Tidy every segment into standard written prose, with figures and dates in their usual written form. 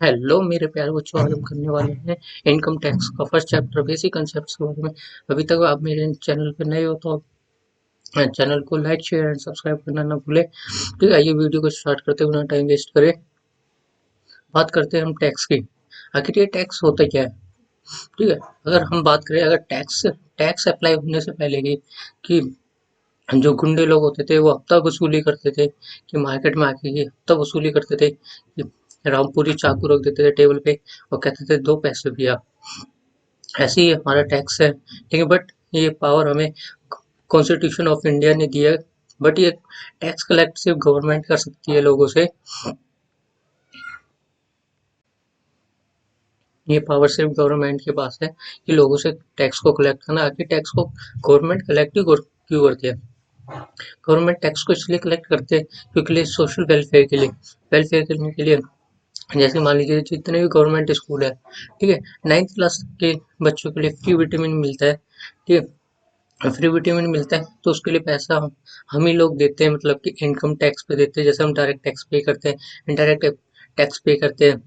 Hello मेरे प्यारे बच्चों, आज हम करने वाले हैं इनकम टैक्स का फर्स्ट चैप्टर बेसिक कंसेप्ट्स के बारे में। अभी तक आप मेरे चैनल पर नए हो तो आप चैनल को लाइक शेयर एंड सब्सक्राइब करना ना भूले। ठीक है, आइए वीडियो को स्टार्ट करते हुए ना टाइम वेस्ट करें। बात करते हैं हम टैक्स की। आखिर ये टैक्स होता क्या है? ठीक है, अगर हम बात करें, अगर टैक्स टैक्स अप्लाई होने से पहले की कि जो गुंडे लोग होते थे वो हफ्ता वसूली करते थे, कि मार्केट में आके ये हफ्ता वसूली करते थे कि रामपुरी चाकू रख देते थे टेबल पे और कहते थे 2 पैसे भैया। ऐसे ही हमारा टैक्स है, ठीक है, बट ये पावर हमें कॉन्स्टिट्यूशन ऑफ इंडिया ने दिया है। बट ये टैक्स कलेक्ट सिर्फ गवर्नमेंट कर सकती है लोगों से। ये पावर सिर्फ गवर्नमेंट के पास है कि लोगों से टैक्स को कलेक्ट करना। आखिर टैक्स को गवर्नमेंट कलेक्ट ही क्यों करती है? गवर्नमेंट टैक्स को इसलिए कलेक्ट करते हैं क्योंकि सोशल वेलफेयर के लिए, वेलफेयर करने के लिए। जैसे मान लीजिए जितने भी गवर्नमेंट स्कूल है, ठीक है, 9th क्लास के बच्चों के लिए फ्री विटामिन मिलता है, ठीक है, फ्री विटामिन मिलता है तो उसके लिए पैसा हम ही लोग देते हैं, मतलब कि इनकम टैक्स पे देते हैं। जैसे हम डायरेक्ट टैक्स पे करते हैं, इनडायरेक्ट टैक्स पे करते हैं,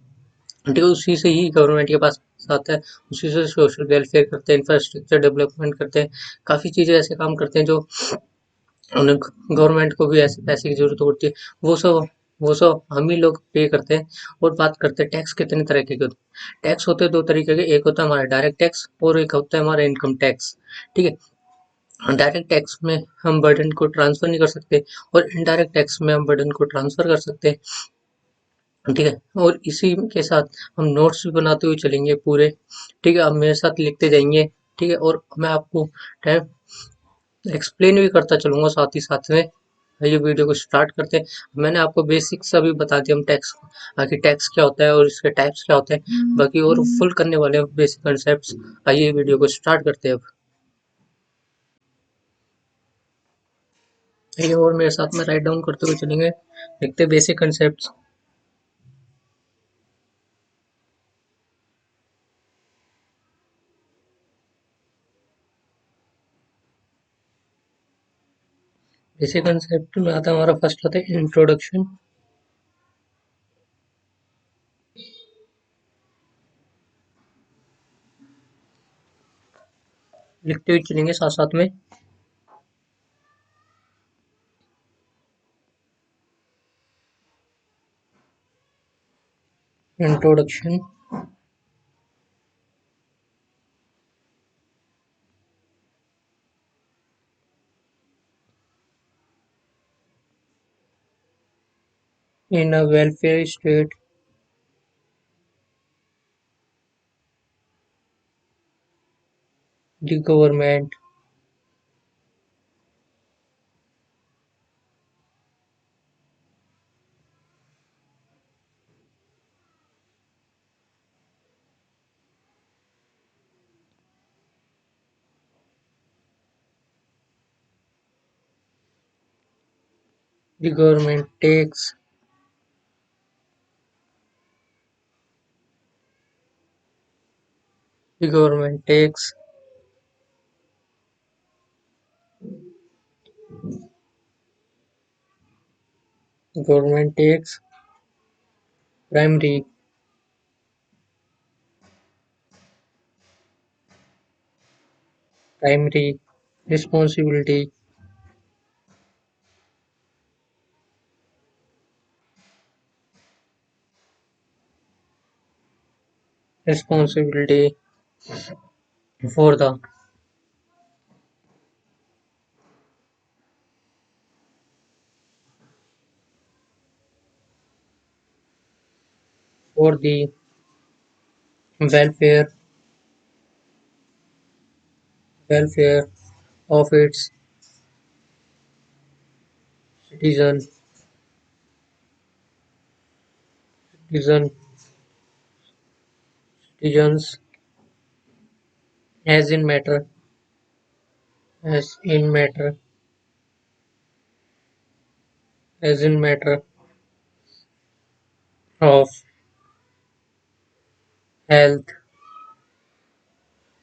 ठीक है, उसी से ही गवर्नमेंट के पास आता है। उसी से सोशल वेलफेयर करते हैं, इंफ्रास्ट्रक्चर डेवलपमेंट करते हैं, काफ़ी चीज़ें ऐसे काम करते हैं जो उन्हें गवर्नमेंट को भी ऐसे पैसे की जरूरत होती है। वो सब हम ही लोग पे करते हैं। और बात करते हैं टैक्स कितने तरीके के होते हैं। टैक्स होते हैं 2 तरीके के, एक होता है हमारा डायरेक्ट टैक्स और एक होता है हमारा इनकम टैक्स। ठीक है, डायरेक्ट टैक्स में हम बर्डन को ट्रांसफर नहीं कर सकते और इनडायरेक्ट टैक्स में हम बर्डन को ट्रांसफर कर सकते हैं। ठीक है, और इसी के साथ हम नोट्स भी बनाते हुए चलेंगे पूरे। ठीक है, आप मेरे साथ लिखते जाएंगे। ठीक है, और मैं आपको एक्सप्लेन भी करता चलूंगा साथ ही साथ में। ये वीडियो को स्टार्ट करते हैं। मैंने आपको बेसिक्स अभी बता दिया हम टैक्स, आखिर टैक्स क्या होता है और इसके टाइप्स क्या होते हैं, बाकी और फुल करने वाले हैं बेसिक कॉन्सेप्ट्स। आइए वीडियो को स्टार्ट करते हैं अब। ये और मेरे साथ में राइट डाउन करते हुए चलेंगे, देखते हैं बेसिक कॉन्सेप्ट्स। बेसिक कॉन्सेप्ट में आता है हमारा फर्स्ट आता है इंट्रोडक्शन। लिखते हुए चलेंगे साथ साथ में। Introduction. In a welfare state, the government the government takes the government takes government takes primary primary responsibility responsibility for the welfare welfare of its citizen citizen citizens as in matter as in matter as in matter of health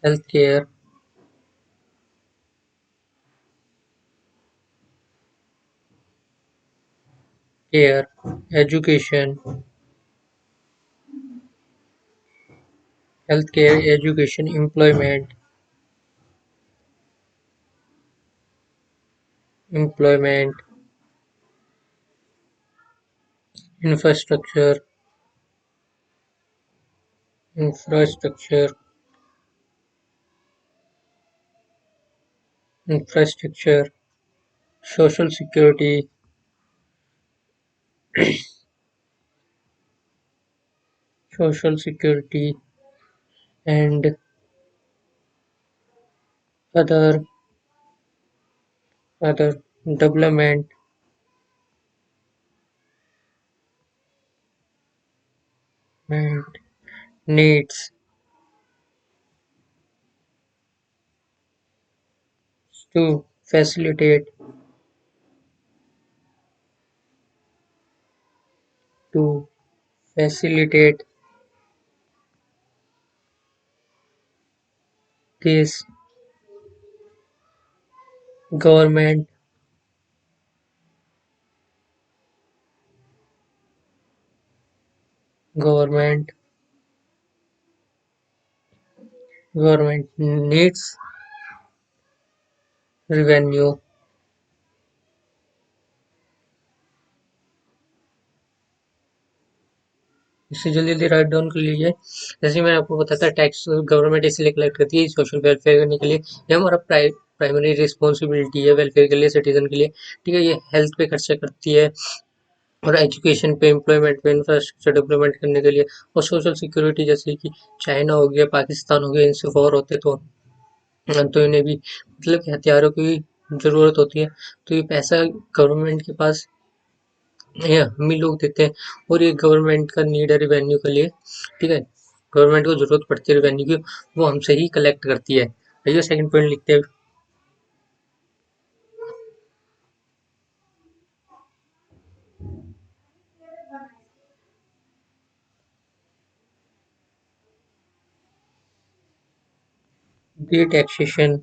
healthcare care education healthcare, education, employment, infrastructure, infrastructure, infrastructure, social security, social security, and other other development and needs to to facilitate this government government government needs revenue. इसे जल्दी जल्दी write down कर लीजिए। जैसे मैंने आपको बताया था टैक्स गवर्नमेंट इसलिए कलेक्ट करती है सोशल वेलफेयर करने के लिए। ये हमारा प्राइमरी रिस्पॉन्सिबिलिटी है वेलफेयर के लिए, सिटीजन के लिए। ठीक है, ये हेल्थ पे खर्चा करती है और एजुकेशन पे, एम्प्लॉयमेंट पे, इंफ्रास्ट्रक्चर डेवलपमेंट करने के लिए, और सोशल सिक्योरिटी जैसे कि चाइना हो गया, पाकिस्तान हो गया, इनसे वॉर होते तो इन्हें भी मतलब कि हथियारों की जरूरत होती है। तो ये पैसा गवर्नमेंट के पास ये हम ही लोग देते हैं, और ये गवर्नमेंट का नीड है रिवेन्यू के लिए। ठीक है, गवर्नमेंट को जरूरत पड़ती है रिवेन्यू की, वो हमसे ही कलेक्ट करती है। आइए सेकंड पॉइंट लिखते हैं। D taxation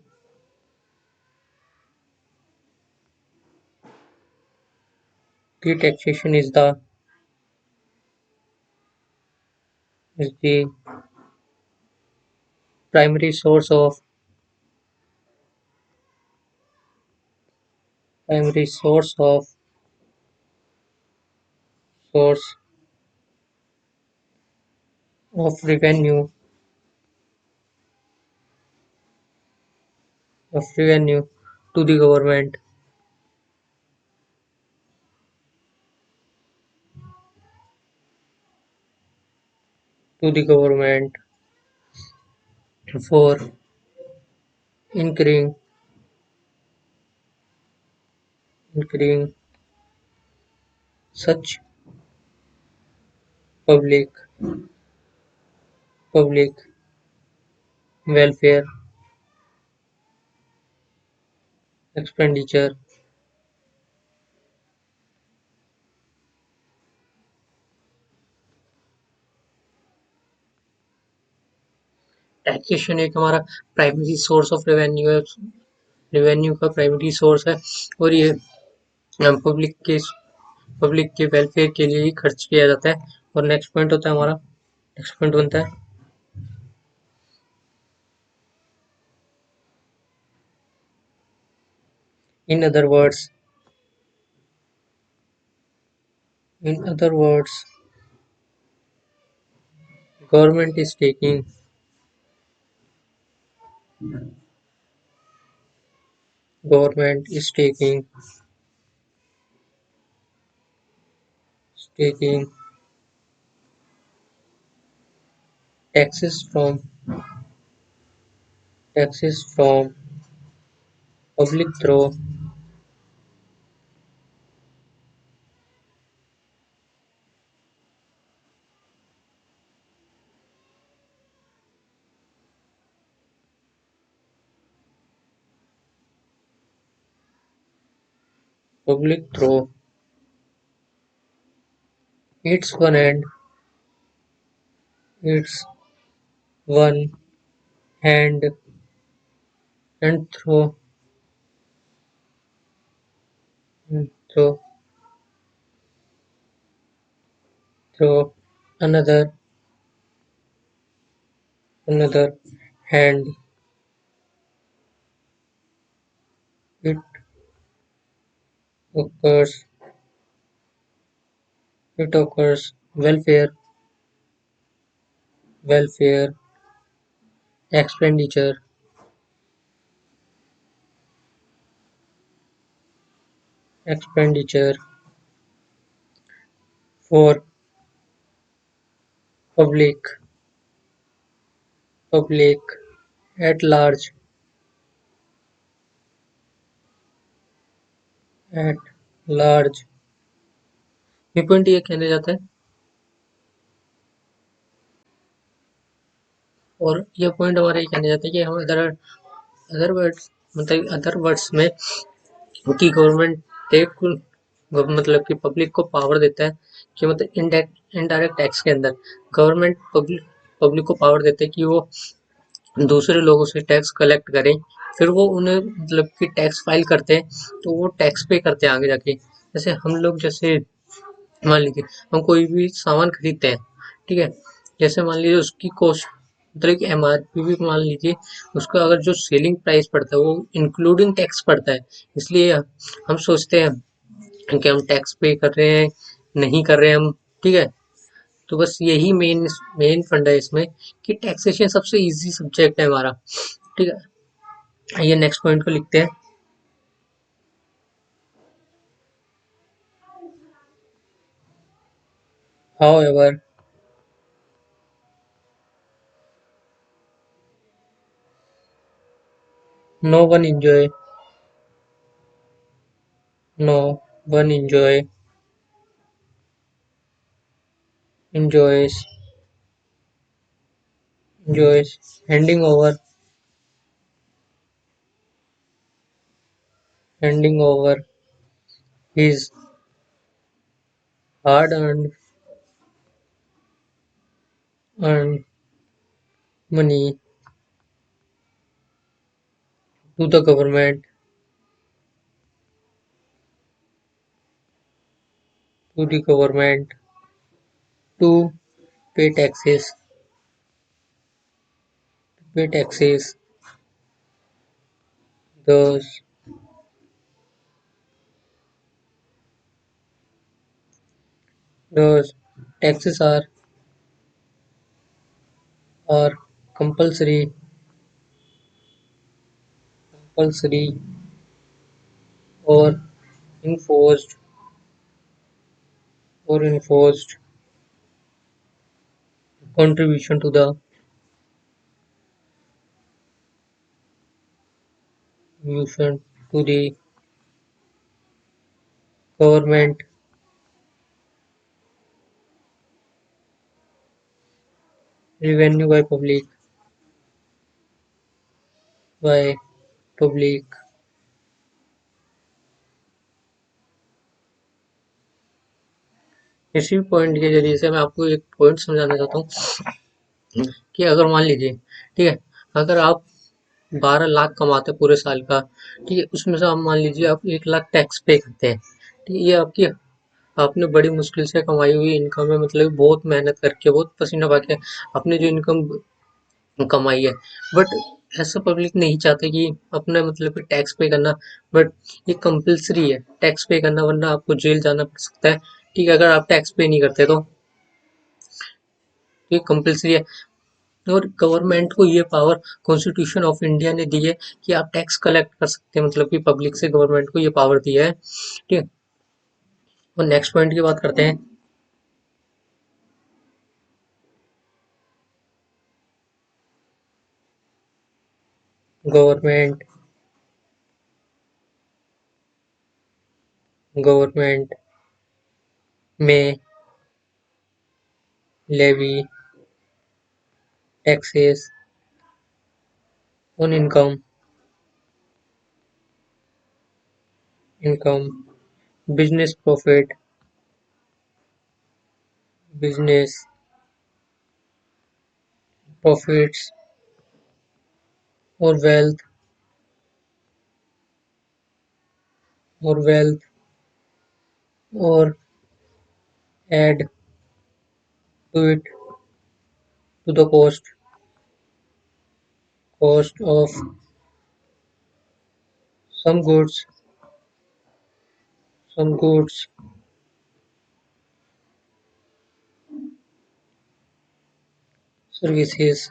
D taxation is the primary source of source of revenue to the government for incurring incurring such public public welfare expenditure. Taxation एक हमारा प्राइमरी सोर्स ऑफ रेवेन्यू है, revenue का primary source है, और ये public के welfare के लिए ही खर्च किया जाता है। और नेक्स्ट पॉइंट होता है हमारा, नेक्स्ट पॉइंट बनता है in other words in other words government is taking government is taking taxes from public through public through its one hand its one hand and through through another another hand, it occurs it occurs welfare expenditure expenditure for public public at at large। ये point ये कहने जाता है, और ये point हमारा ये कहने जाता है कि हम अदर वर्ड्स मतलब अदर वर्ड्स में कि गवर्नमेंट एक मतलब कि पब्लिक को पावर देता है कि मतलब इनडायरेक्ट टैक्स के अंदर गवर्नमेंट पब्लिक को पावर देते हैं कि वो दूसरे लोगों से टैक्स कलेक्ट करें, फिर वो उन्हें मतलब कि टैक्स फाइल करते हैं, तो वो टैक्स पे करते हैं आगे जाके। जैसे हम लोग जैसे मान लीजिए हम कोई भी सामान खरीदते हैं, ठीक है, जैसे मान लीजिए उसकी कॉस्ट मतलब कि एमआरपी भी मान लीजिए, उसका अगर जो सेलिंग प्राइस पड़ता है वो इंक्लूडिंग टैक्स पड़ता है, इसलिए हम सोचते हैं कि हम टैक्स पे कर रहे हैं, नहीं कर रहे हैं हम, ठीक है। तो बस यही मेन मेन फंडा है इसमें कि टैक्सेशन सबसे इजी सब्जेक्ट है हमारा, ठीक है। आइए नेक्स्ट पॉइंट को लिखते हैं। However, no one enjoy no one enjoys enjoys handing over his hard earned money to the government to pay taxes pay taxes. Thus thus taxes are compulsory or enforced enforced contribution contribution to the government revenue by public। इसी point के जरिए से मैं आपको एक point समझाना चाहता हूँ कि अगर मान लीजिए, ठीक है, अगर आप 12 लाख कमाते हैं पूरे साल का, ठीक है, उसमें से आप मान लीजिए आप 1 लाख टैक्स पे करते हैं, ठीक है, ये आपकी आपने बड़ी मुश्किल से कमाई हुई इनकम है, मतलब बहुत मेहनत करके बहुत पसीना बहा के आपने जो इनकम कमाई है, बट ऐसा पब्लिक नहीं चाहते कि अपने मतलब कि टैक्स पे करना, बट ये कंपलसरी है टैक्स पे करना, वरना आपको जेल जाना पड़ सकता है, ठीक है, अगर आप टैक्स पे नहीं करते तो ये कंपलसरी है। और गवर्नमेंट को ये पावर कॉन्स्टिट्यूशन ऑफ इंडिया ने दी है कि आप टैक्स कलेक्ट कर सकते हैं, मतलब कि पब्लिक से गवर्नमेंट को ये पावर दिया है, ठीक है। और नेक्स्ट पॉइंट की बात करते हैं। गवर्नमेंट गवर्नमेंट में levy taxes on income business business profits और वेल्थ और add to it to the cost cost of some goods, some goods, services,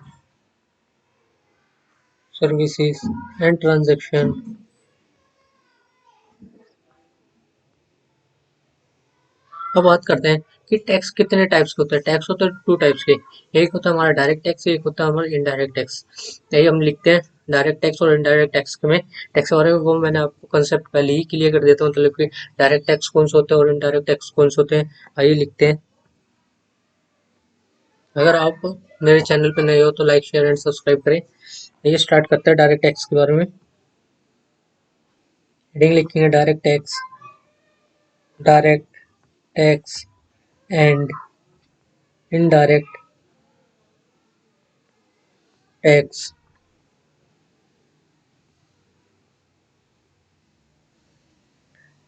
services and transaction। अब बात करते हैं कि टैक्स कितने टाइप्स के होते हैं। टैक्स होते हैं टू टाइप्स के, एक होता है हमारा डायरेक्ट टैक्स, एक होता है हमारा इनडायरेक्ट टैक्स। यही हम लिखते हैं डायरेक्ट टैक्स और इनडायरेक्ट टैक्स में। टैक्स के बारे में वो मैंने आपको कंसेप्ट पहले ही क्लियर कर देता हूँ, मतलब कि डायरेक्ट टैक्स कौन से होते हैं और इनडायरेक्ट टैक्स कौन से होते हैं। आइए लिखते हैं। अगर आप मेरे चैनल पर नए हो तो लाइक शेयर एंड सब्सक्राइब करें। ये स्टार्ट करते हैं डायरेक्ट टैक्स के बारे में। हेडिंग लिखेंगे direct tax, direct tax and indirect tax.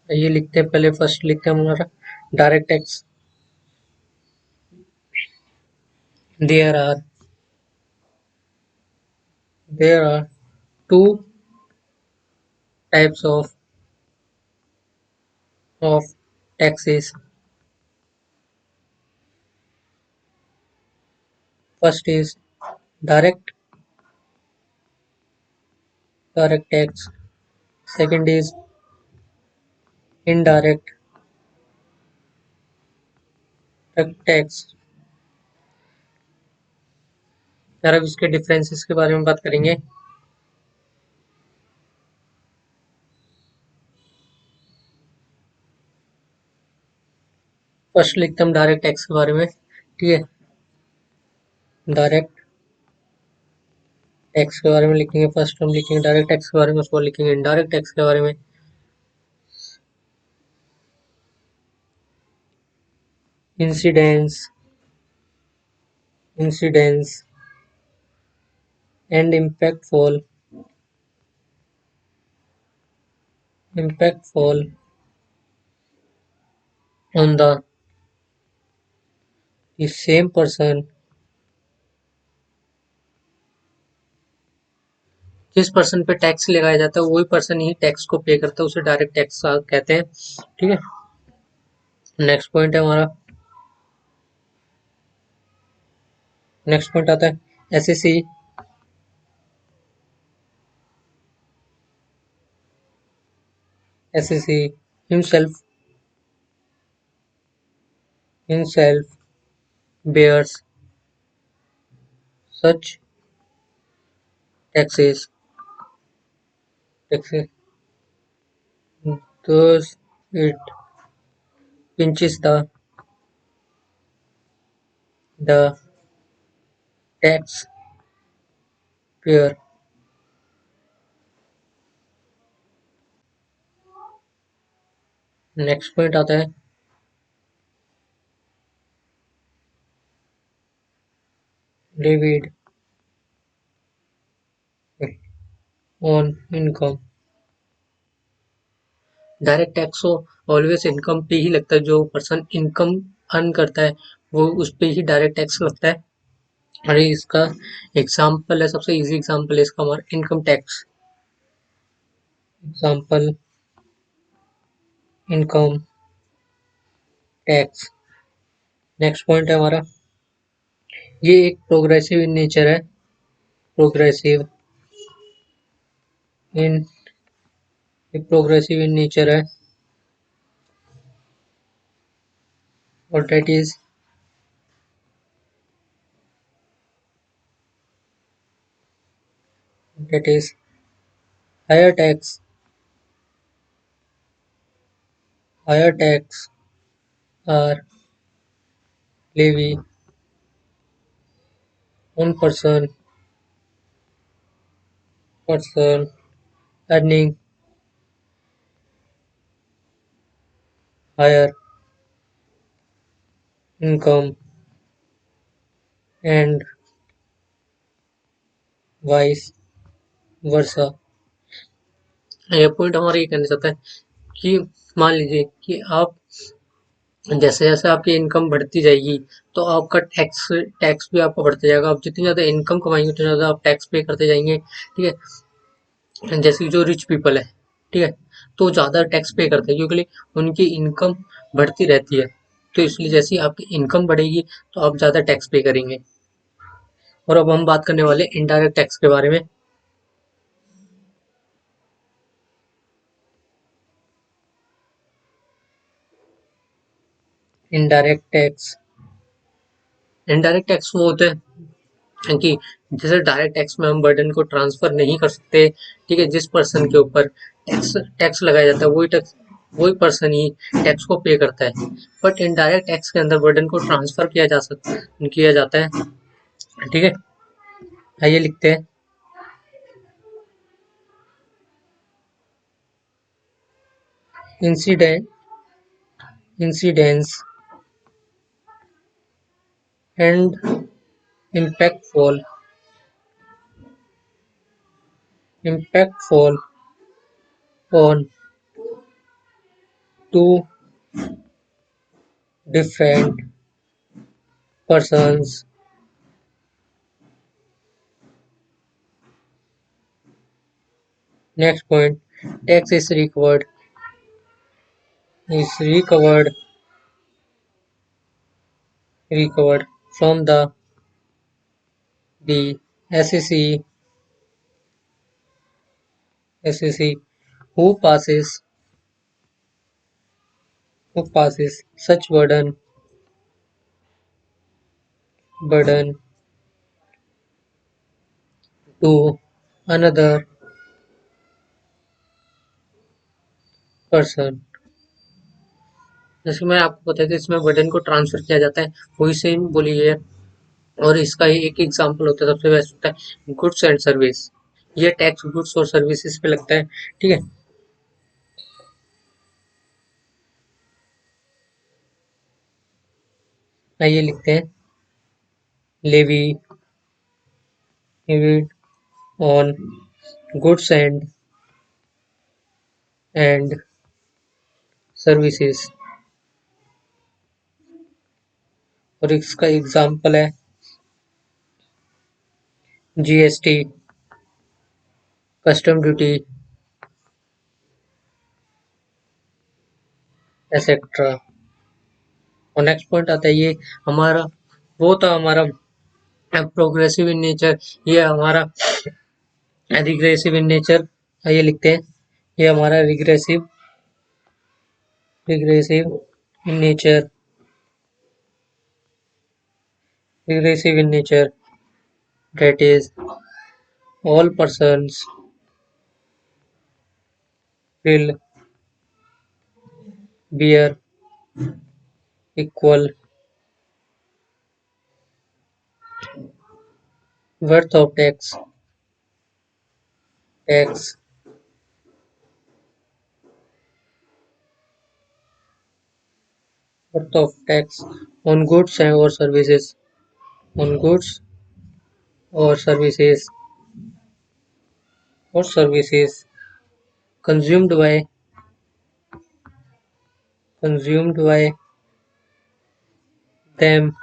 ये लिखते हैं, पहले फर्स्ट लिखते हैं हमारा direct tax. there are there are two types of taxes. First is direct direct tax. Second is indirect tax। यार अब इसके डिफरेंसेस के बारे में बात करेंगे। फर्स्ट लिखते हम डायरेक्ट टैक्स के बारे में, ठीक है। डायरेक्ट टैक्स के बारे में लिखेंगे, फर्स्ट हम लिखेंगे डायरेक्ट टैक्स के बारे में, उसको लिखेंगे इनडायरेक्ट टैक्स के बारे में। Incidence incidence and impactful on the same person। जिस पर्सन पे टैक्स लगाया जाता है वही पर्सन ही टैक्स को पे करता है, उसे डायरेक्ट टैक्स कहते हैं, ठीक है। नेक्स्ट पॉइंट है हमारा, नेक्स्ट पॉइंट आता है SSC. SSC himself himself bears such taxes thus it pinches the taxpayer। Next point आता है levied on income. Direct tax को ऑलवेज इनकम पे ही लगता है, जो पर्सन इनकम अर्न करता है वो उस पे ही डायरेक्ट टैक्स लगता है। और ये इसका एग्जाम्पल है, सबसे इजी एग्जाम्पल है इसका हमारा income tax. Example income tax. Next point है हमारा, ये एक प्रोग्रेसिव इन नेचर है, progressive in progressive in nature है। और that is higher tax higher tax are levy on person earning higher income and vice versa। यह point हमारा ये कहना चाहता है कि मान लीजिए कि आप जैसे जैसे आपकी इनकम बढ़ती जाएगी तो आपका टैक्स टैक्स भी आपका बढ़ता जाएगा। आप जितनी ज़्यादा इनकम कमाएंगे उतनी ज़्यादा आप टैक्स पे करते जाएंगे, ठीक है। जैसे कि जो रिच पीपल है, ठीक है, तो ज़्यादा टैक्स पे करते हैं क्योंकि उनकी इनकम बढ़ती रहती है। तो इसलिए जैसे ही आपकी इनकम बढ़ेगी तो आप ज़्यादा टैक्स पे करेंगे। और अब हम बात करने वाले इनडायरेक्ट टैक्स के बारे में। इनडायरेक्ट टैक्स, इनडायरेक्ट टैक्स वो होते हैं कि जैसे डायरेक्ट टैक्स में हम बर्डन को ट्रांसफर नहीं कर सकते, ठीक है। जिस पर्सन के ऊपर टैक्स टैक्स लगाया जाता है वही पर्सन ही टैक्स को पे करता है। बट इनडायरेक्ट टैक्स के अंदर बर्डन को ट्रांसफर किया जाता है, ठीक है। आइए लिखते हैं, incident incidence and impactful on two different persons. Next point, tax is recovered from the SEC who passes such burden to another person। जैसे मैं आपको बताया था इसमें बर्डन को ट्रांसफर किया जाता है, वही सेम बोली है। और इसका एक एग्जांपल होता है, सबसे बेस्ट होता है गुड्स एंड सर्विस। ये टैक्स गुड्स और सर्विसेज पे लगता है, ठीक है। आइए लिखते हैं, levy levied on goods and services. और इसका एग्जांपल है जीएसटी, कस्टम ड्यूटी, एक्सेट्रा। और नेक्स्ट पॉइंट आता है, ये हमारा वो था हमारा प्रोग्रेसिव इन नेचर, ये हमारा रिग्रेसिव इन नेचर। आइए लिखते हैं, ये हमारा regressive in nature regressive in nature, that is, all persons will bear equal worth of tax tax on goods or on goods or services services consumed by consumed by them,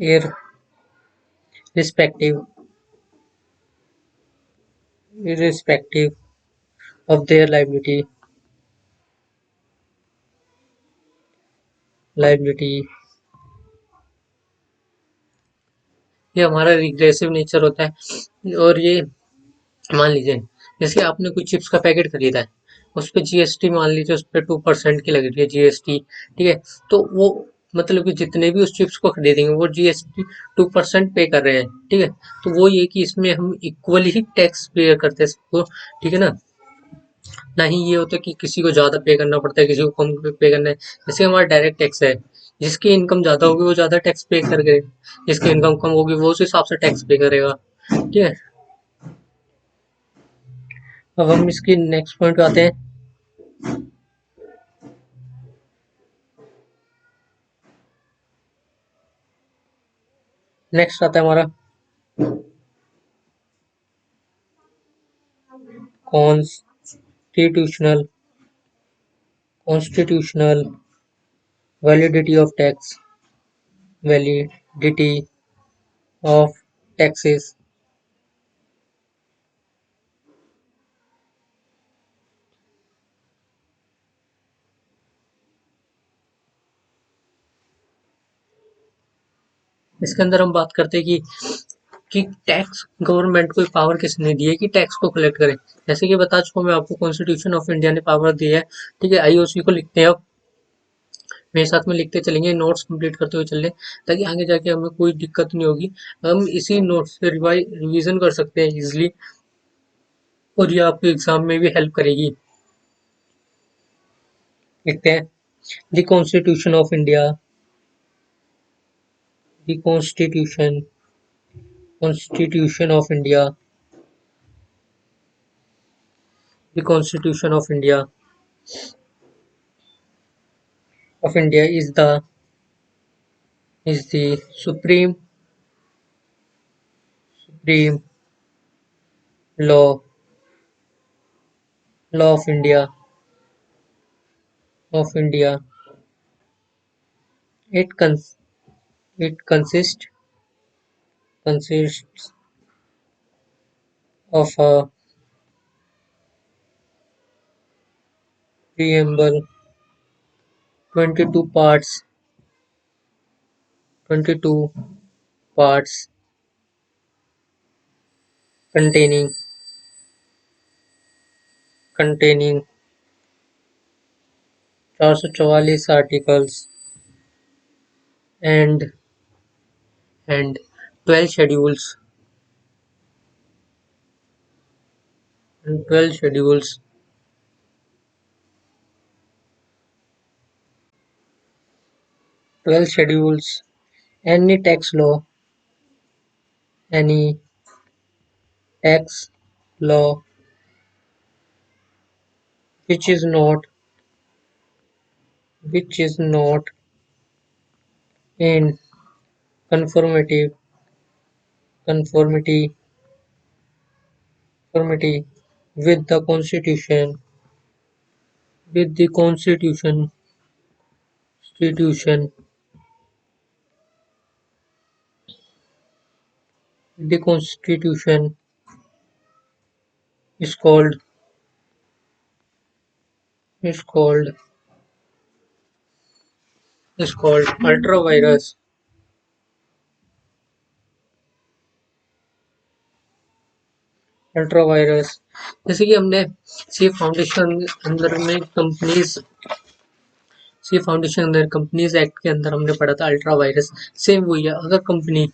irrespective irrespective of their liability। ये हमारा regressive nature होता है। और ये मान लीजिए, जैसे आपने कुछ चिप्स का पैकेट खरीदा है, उस पे जीएसटी मान लीजिए उस पे 2% की लग रही है जीएसटी, ठीक है। तो वो मतलब कि जितने भी उस चिप्स को खरीदेंगे वो जीएसटी 2% पे कर रहे हैं, ठीक है। तो वो ये कि इसमें हम इक्वली ही टैक्स पे करते हैं सबको, ठीक है ना। ना ही ये होता है कि किसी को ज्यादा पे करना पड़ता है, किसी को कम पे करना है। जैसे हमारा डायरेक्ट टैक्स है, जिसकी इनकम ज्यादा होगी वो ज्यादा टैक्स पे करेगा, जिसकी इनकम कम होगी वो उस हिसाब से टैक्स पे करेगा, ठीक है। अब हम इसकी नेक्स्ट पॉइंट पे आते हैं। नेक्स्ट आता है हमारा constitutional constitutional validity of tax, validity of taxes. इसके अंदर हम बात करते हैं कि टैक्स गवर्नमेंट को पावर किसने दी है कि टैक्स को कलेक्ट करे। जैसे कि बता चुका हूं मैं आपको, कॉन्स्टिट्यूशन ऑफ इंडिया ने पावर दी है। ठीक है, आइए उसी को लिखते हैं अब। मेरे साथ में लिखते चलेंगे, नोट्स कंप्लीट करते हुए चल रहे, ताकि आगे जाके हमें कोई दिक्कत नहीं होगी। हम इसी नोट्स से रिवीजन कर सकते हैं इजिली, और ये आपके एग्जाम में भी हेल्प करेगी। लिखते हैं, the constitution of India, the constitution of India, the constitution of India is the supreme law of India. It cons it consists of a preamble, 22 parts, 22 parts containing containing 444 articles and and 12 schedules and 12 schedules 12 schedules. Any tax law, any tax law which is not which is not in conformity conformity conformity with the with the constitution the constitution is called ultra virus. Ultra vires, जैसे कि हमने सी foundation अंदर में companies सी foundation अंदर companies act के अंदर हमने पढ़ा था अल्ट्रा वायरस। सेम वही है, अगर कंपनी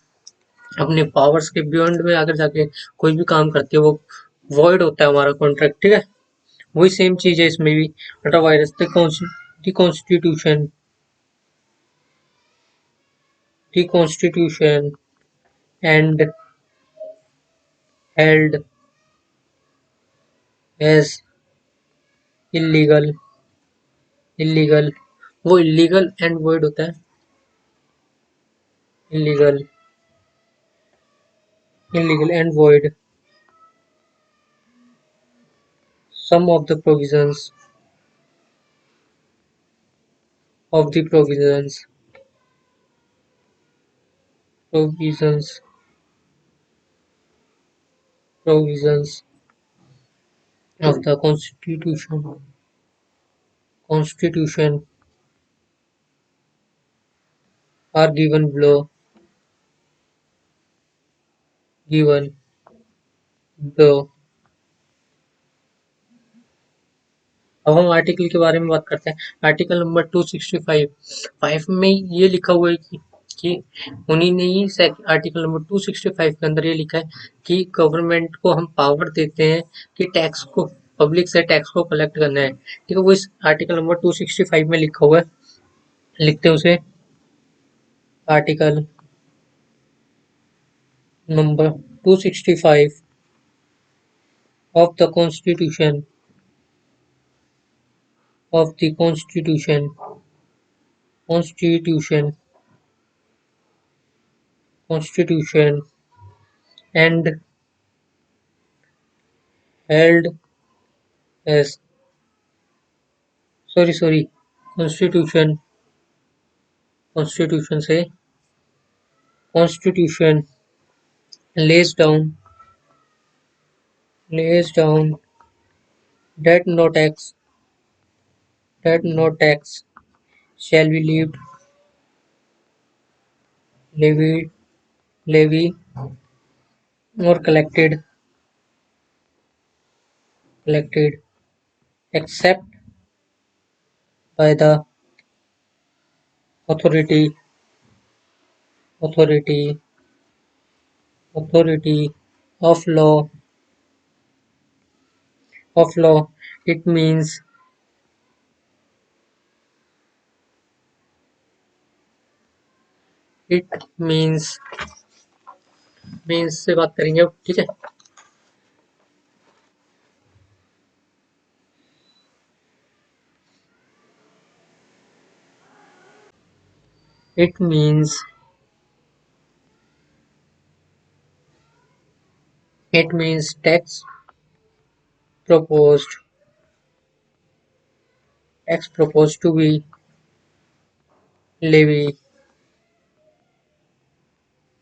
अपने पावर्स के बियॉन्ड में अगर जाके कोई भी काम करती है, वो वॉइड होता है हमारा कॉन्ट्रैक्ट। ठीक है, वही सेम चीज है इसमें भी। Ultra vires constitution the constitution and held as illegal illegal वो illegal and void होता है, illegal and void some of the of the provisions provisions of the constitution are given below। अब हम आर्टिकल के बारे में बात करते हैं। आर्टिकल नंबर 265 5 में ये लिखा हुआ है कि उन्हीं ने ही आर्टिकल नंबर 265 के अंदर ये लिखा है कि गवर्नमेंट को हम पावर देते हैं कि टैक्स को, पब्लिक से टैक्स को कलेक्ट करना है। ठीक है, वो इस आर्टिकल नंबर 265 में लिखा हुआ है। लिखते हैं उसे, article number 265 of the constitution constitution and held as sorry constitution constitution से constitution lays down lays down that no tax shall be levied levy or collected except by the authority authority authority of law. It it means से बात करेंगे अब, ठीक है। it means it means proposed tax proposed to be levy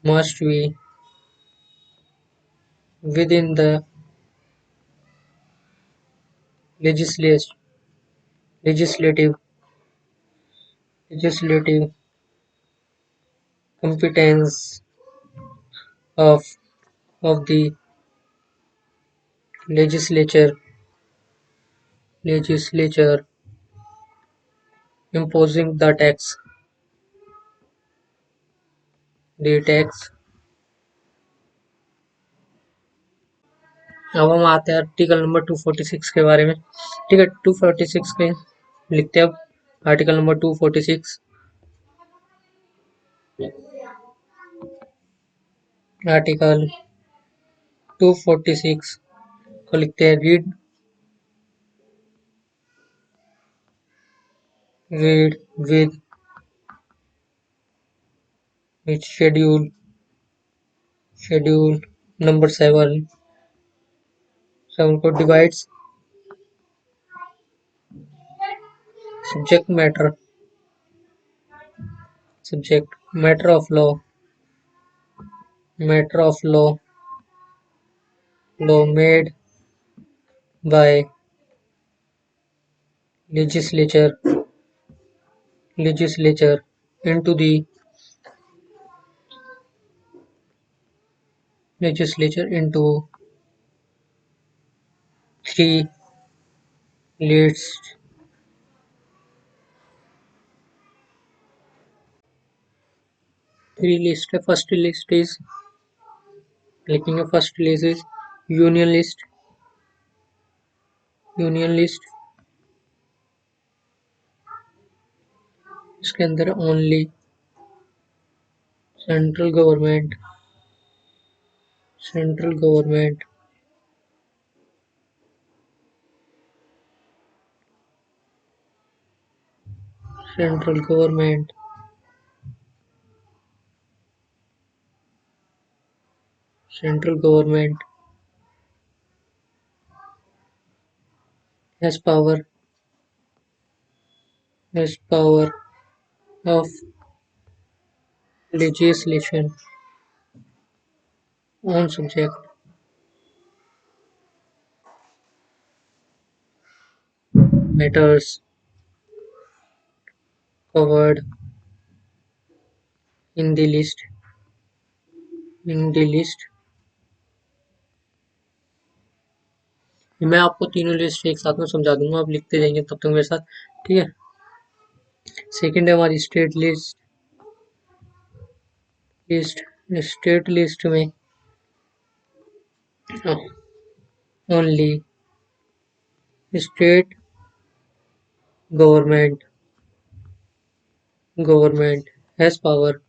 must be within the legislative legislative legislative competence of the legislature imposing the tax। अब हम आते हैं आर्टिकल नंबर 246 के बारे में, ठीक है। 246 के लिखते हैं अब। आर्टिकल नंबर 246 आर्टिकल 246 को लिखते हैं रीड विद शेड्यूल नंबर 7 को divides subject matter of law made by legislature into the legislature into three lists first list is लिखेंगे। First list is union list. इसके अंदर only central government central government central government central government has power of legislation on subject matters covered in the list। मैं आपको तीनों list एक साथ में समझा दूंगा, आप लिखते जाएंगे तब तक मेरे साथ, ठीक है। सेकंड है हमारी लिस्ट स्टेट लिस्ट में only state government has power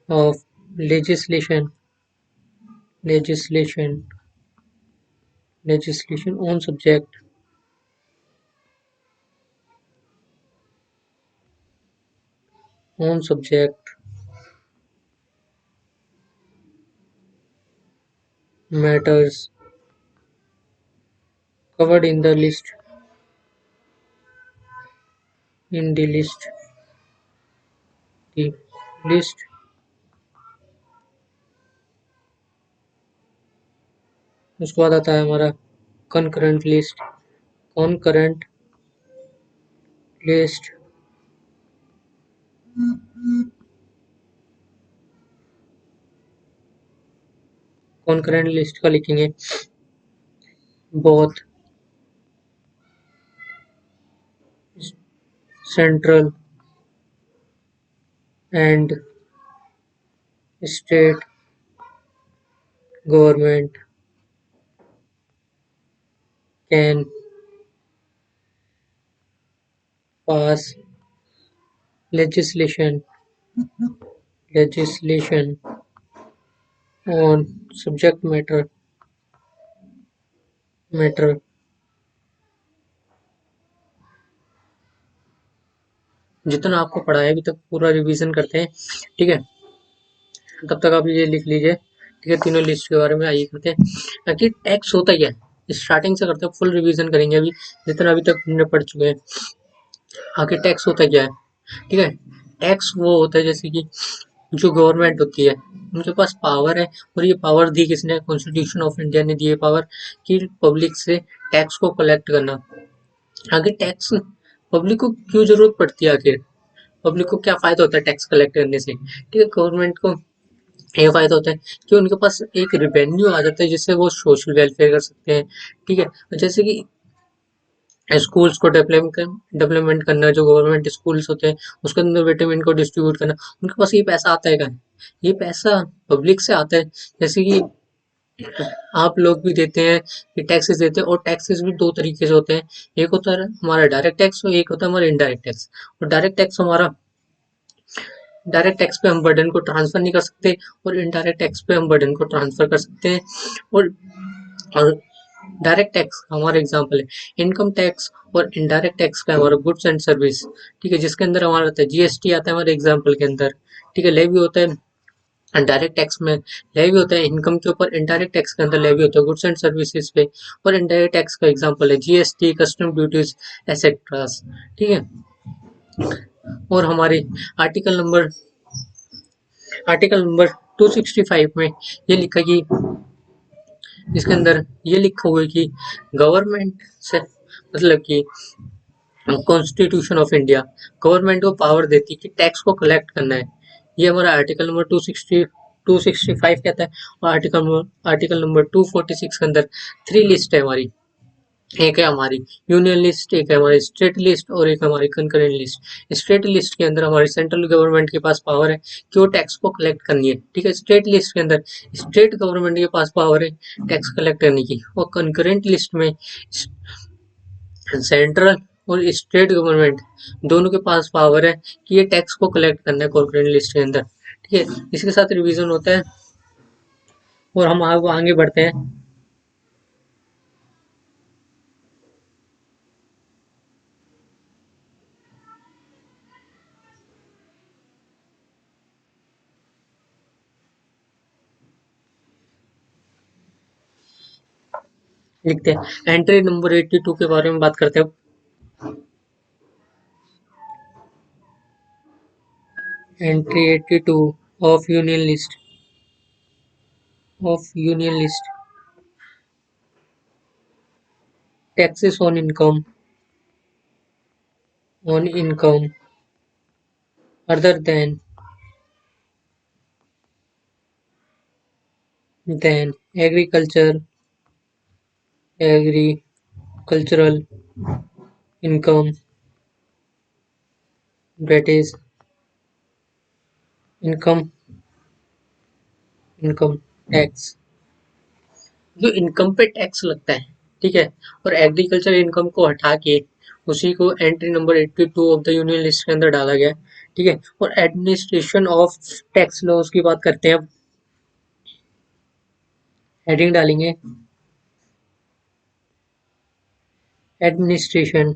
of legislation on subject matters covered in the list, in the list. उसके बाद आता है हमारा concurrent list, concurrent list, concurrent list का लिखेंगे both central and state government can pass legislation legislation on subject matter जितना आपको पढ़ा है अभी तक पूरा रिवीजन करते हैं, ठीक है। तब तक आप ये लिख लीजिए, ठीक है। तीनों लिस्ट के बारे में आइए करते हैं कि टैक्स होता क्या है, स्टार्टिंग से करते हैं, फुल रिवीजन करेंगे अभी जितना अभी तक हमने पढ़ चुके हैं। आखिर टैक्स होता क्या है, ठीक है। टैक्स वो होता है जैसे कि जो गवर्नमेंट होती है उनके पास पावर है, और ये पावर दी किसने, कॉन्स्टिट्यूशन ऑफ इंडिया ने दी है पावर कि पब्लिक से टैक्स को कलेक्ट करना। आगे टैक्स पब्लिक को क्यों जरूरत पड़ती है, आखिर पब्लिक को क्या फायदा होता है टैक्स कलेक्ट करने से, ठीक है। गवर्नमेंट को ये फायदा होता है कि उनके पास एक रेवेन्यू आ जाता है जिससे वो सोशल वेलफेयर कर सकते हैं, ठीक है। जैसे कि स्कूल्स को डेवलपमेंट करना, जो गवर्नमेंट स्कूल्स होते हैं उसके अंदर विटामिन को डिस्ट्रीब्यूट करना, उनके पास ये पैसा आता है कहाँ, ये पैसा पब्लिक से आता है। जैसे कि आप लोग भी देते हैं, कि टैक्सेस देते हैं, और टैक्सेस भी दो तरीके से होते हैं। एक होता है हमारा डायरेक्ट टैक्स और एक होता है हमारा इनडायरेक्ट टैक्स। और डायरेक्ट टैक्स हमारा, डायरेक्ट टैक्स पे हम बर्डन को ट्रांसफर नहीं कर सकते, और इनडायरेक्ट टैक्स पे हम बर्डन को ट्रांसफर कर सकते हैं। और डायरेक्ट टैक्स हमारा एग्जांपल है इनकम टैक्स, और इनडायरेक्ट टैक्स का हमारा गुड्स एंड सर्विस, ठीक है, जिसके अंदर हमारा आता है जीएसटी आता है हमारे एग्जांपल के अंदर, ठीक है। लेवी होता है डायरेक्ट टैक्स में, लेवी होता है इनकम के ऊपर, इनडायरेक्ट टैक्स के अंदर लेवी होता है गुड्स एंड सर्विसेज पे, और इनडायरेक्ट टैक्स का एग्जांपल है जीएसटी, कस्टम ड्यूटीज, एसेट्रा, ठीक है। और हमारे आर्टिकल नंबर आर्टिकल नंबर 265 में ये लिखा कि, इसके अंदर ये लिखा हुआ है कि गवर्नमेंट से मतलब कि कॉन्स्टिट्यूशन ऑफ इंडिया गवर्नमेंट को पावर देती है कि टैक्स को कलेक्ट करना है। ये हमारा आर्टिकल नंबर 265 कहता है। और आर्टिकल नंबर 246 के अंदर थ्री लिस्ट है हमारी, एक है हमारी यूनियन लिस्ट, एक है हमारी स्टेट लिस्ट, और एक हमारी कंकरेंट लिस्ट। स्टेट लिस्ट के अंदर हमारी सेंट्रल गवर्नमेंट के पास पावर है कि वो टैक्स को कलेक्ट करनी है, ठीक है। स्टेट लिस्ट के अंदर स्टेट गवर्नमेंट के पास पावर है टैक्स कलेक्ट करने की। और कंकरेंट लिस्ट में सेंट्रल और स्टेट गवर्नमेंट दोनों के पास पावर है कि ये टैक्स को कलेक्ट करना है कंकरेंट लिस्ट के अंदर, ठीक है। इसके साथ रिवीजन होता है और हम आगे बढ़ते हैं। लिखते हैं एंट्री नंबर 82 के बारे में बात करते हैं। Entry 82 of union list taxes on income other than agricultural income, that is income income tax, जो इनकम पे टैक्स लगता है, ठीक है। और एग्रीकल्चर इनकम को हटा के उसी को entry number 82 of the union list के अंदर डाला गया, ठीक है। और एडमिनिस्ट्रेशन ऑफ टैक्स लॉज की बात करते हैं अब। हेडिंग डालेंगे administration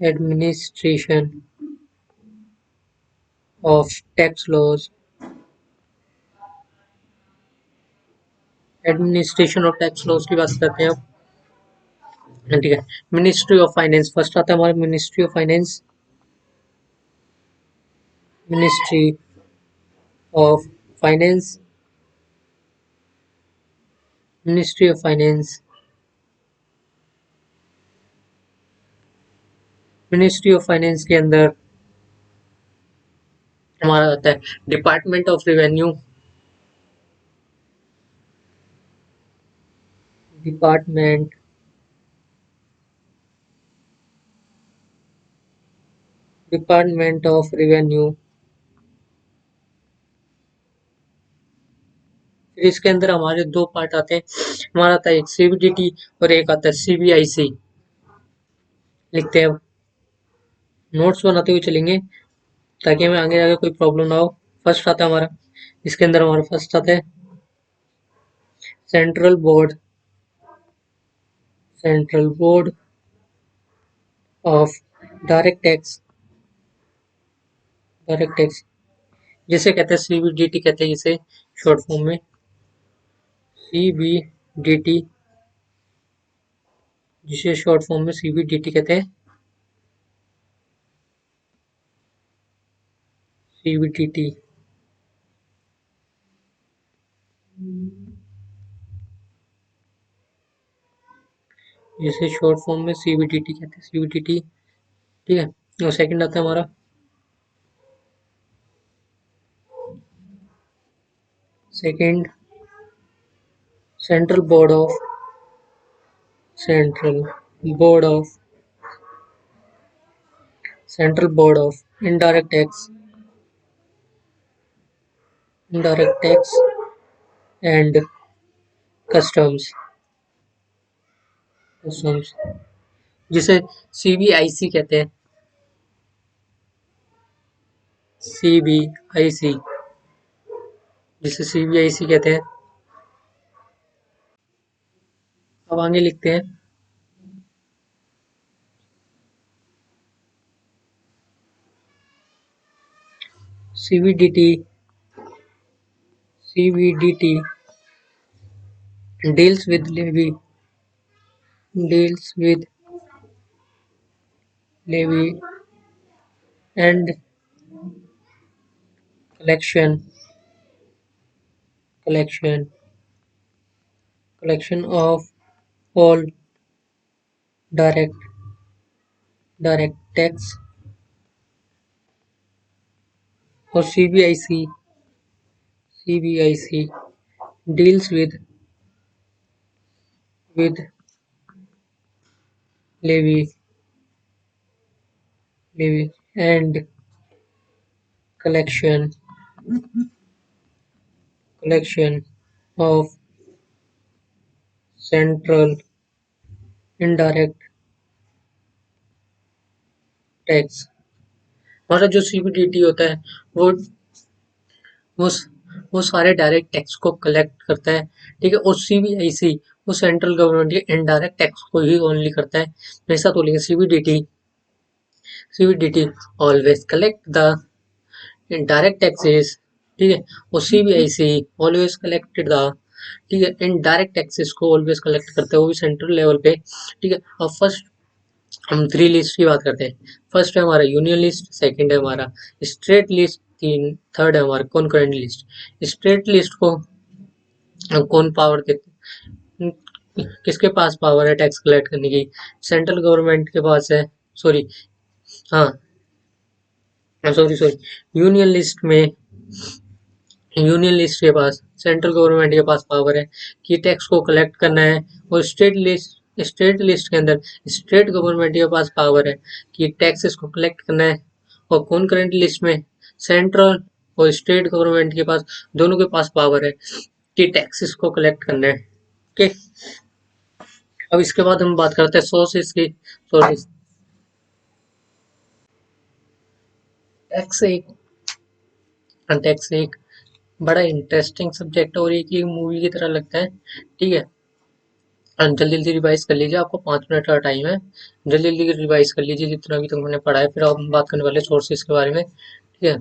administration of tax laws administration of tax laws की बात करते हैं अब। ठीक है, मिनिस्ट्री ऑफ फाइनेंस फर्स्ट आता है हमारा, ministry of finance, ministry of finance, ministry of finance, ministry of finance के अंदर हमारा आता है department of revenue, department department of revenue. फिर इसके अंदर हमारे दो पार्ट आते हैं, हमारा आता है एक सीबीडीटी और एक आता है सीबीआईसी। लिखते हैं, नोट्स बनाते हुए चलेंगे ताकि हमें आगे जाके कोई प्रॉब्लम ना हो। फर्स्ट आता है हमारा, इसके अंदर हमारा फर्स्ट आता है central board, central board of direct tax, direct tax जिसे कहते हैं सीबीडीटी कहते हैं इसे शॉर्ट फॉर्म में, सीबीडीटी, जिसे शॉर्ट फॉर्म में सीबीडीटी कहते हैं, सीबीडीटी, जिसे शॉर्ट फॉर्म में सीबीडीटी कहते हैं, सीबीडीटी। ठीक है, और सेकंड आता है हमारा second central board of, central board of, central board of indirect tax, indirect tax and customs, customs जिसे सीबीआईसी कहते हैं, सीबीआईसी, जिसे सीबीआईसी कहते हैं। अब आगे लिखते हैं CBDT, CBDT deals with levy, deals with levy and collection, collection, collection of all direct, direct tax। और CBIC, CBIC deals with levy, levy and collection, collection of central indirect tax। हमारा जो CBDT होता है वो वो वो सारे direct tax को कलेक्ट करता है। ठीक है, और सीबीआईसी वो सेंट्रल गवर्नमेंट के इनडायरेक्ट टैक्स को ही ओनली करता है। मेरे साथ बोलेंगे CBDT, CBDT always collect the direct taxes. ठीक है, और सीबीआईसी ऑलवेज कलेक्टेड द, ठीक है, इनडायरेक्ट टैक्सेस को ऑलवेज कलेक्ट करता है, वो भी सेंट्रल लेवल पे। ठीक है, और फर्स्ट हम थ्री लिस्ट की बात करते हैं। फर्स्ट है हमारा यूनियन लिस्ट, सेकंड है हमारा स्टेट लिस्ट, तीन थर्ड है हमारा कॉन्करेंट लिस्ट। स्टेट लिस्ट को कौन पावर देते, किसके पास पावर है टैक्स कलेक्ट करने की? सेंट्रल गवर्नमेंट के पास है, सॉरी, हाँ, सॉरी सॉरी, यूनियन लिस्ट में, यूनियन लिस्ट के पास, सेंट्रल गवर्नमेंट के पास पावर है कि टैक्स को कलेक्ट करना है। और स्टेट लिस्ट के अंदर स्टेट गवर्नमेंट के पास पावर है कि टैक्सेस को कलेक्ट करना है। और कॉन्करेंट लिस्ट में सेंट्रल और स्टेट गवर्नमेंट के पास, दोनों के पास पावर है कि टैक्सेस को कलेक्ट करना है। ओके, अब इसके बाद हम बात करते हैं सोर्सेस की। सोर्सेस, टैक्स एक, टैक्स एक बड़ा इंटरेस्टिंग सब्जेक्ट है और एक मूवी की तरह लगता है। ठीक है, जल्दी जल्दी रिवाइज कर लीजिए, आपको 5 मिनट का टाइम है, जल्दी जल्दी रिवाइज कर लीजिए जितना भी तुमने पढ़ा है। फिर हम बात करने वाले सोर्सेज के बारे में। ठीक है,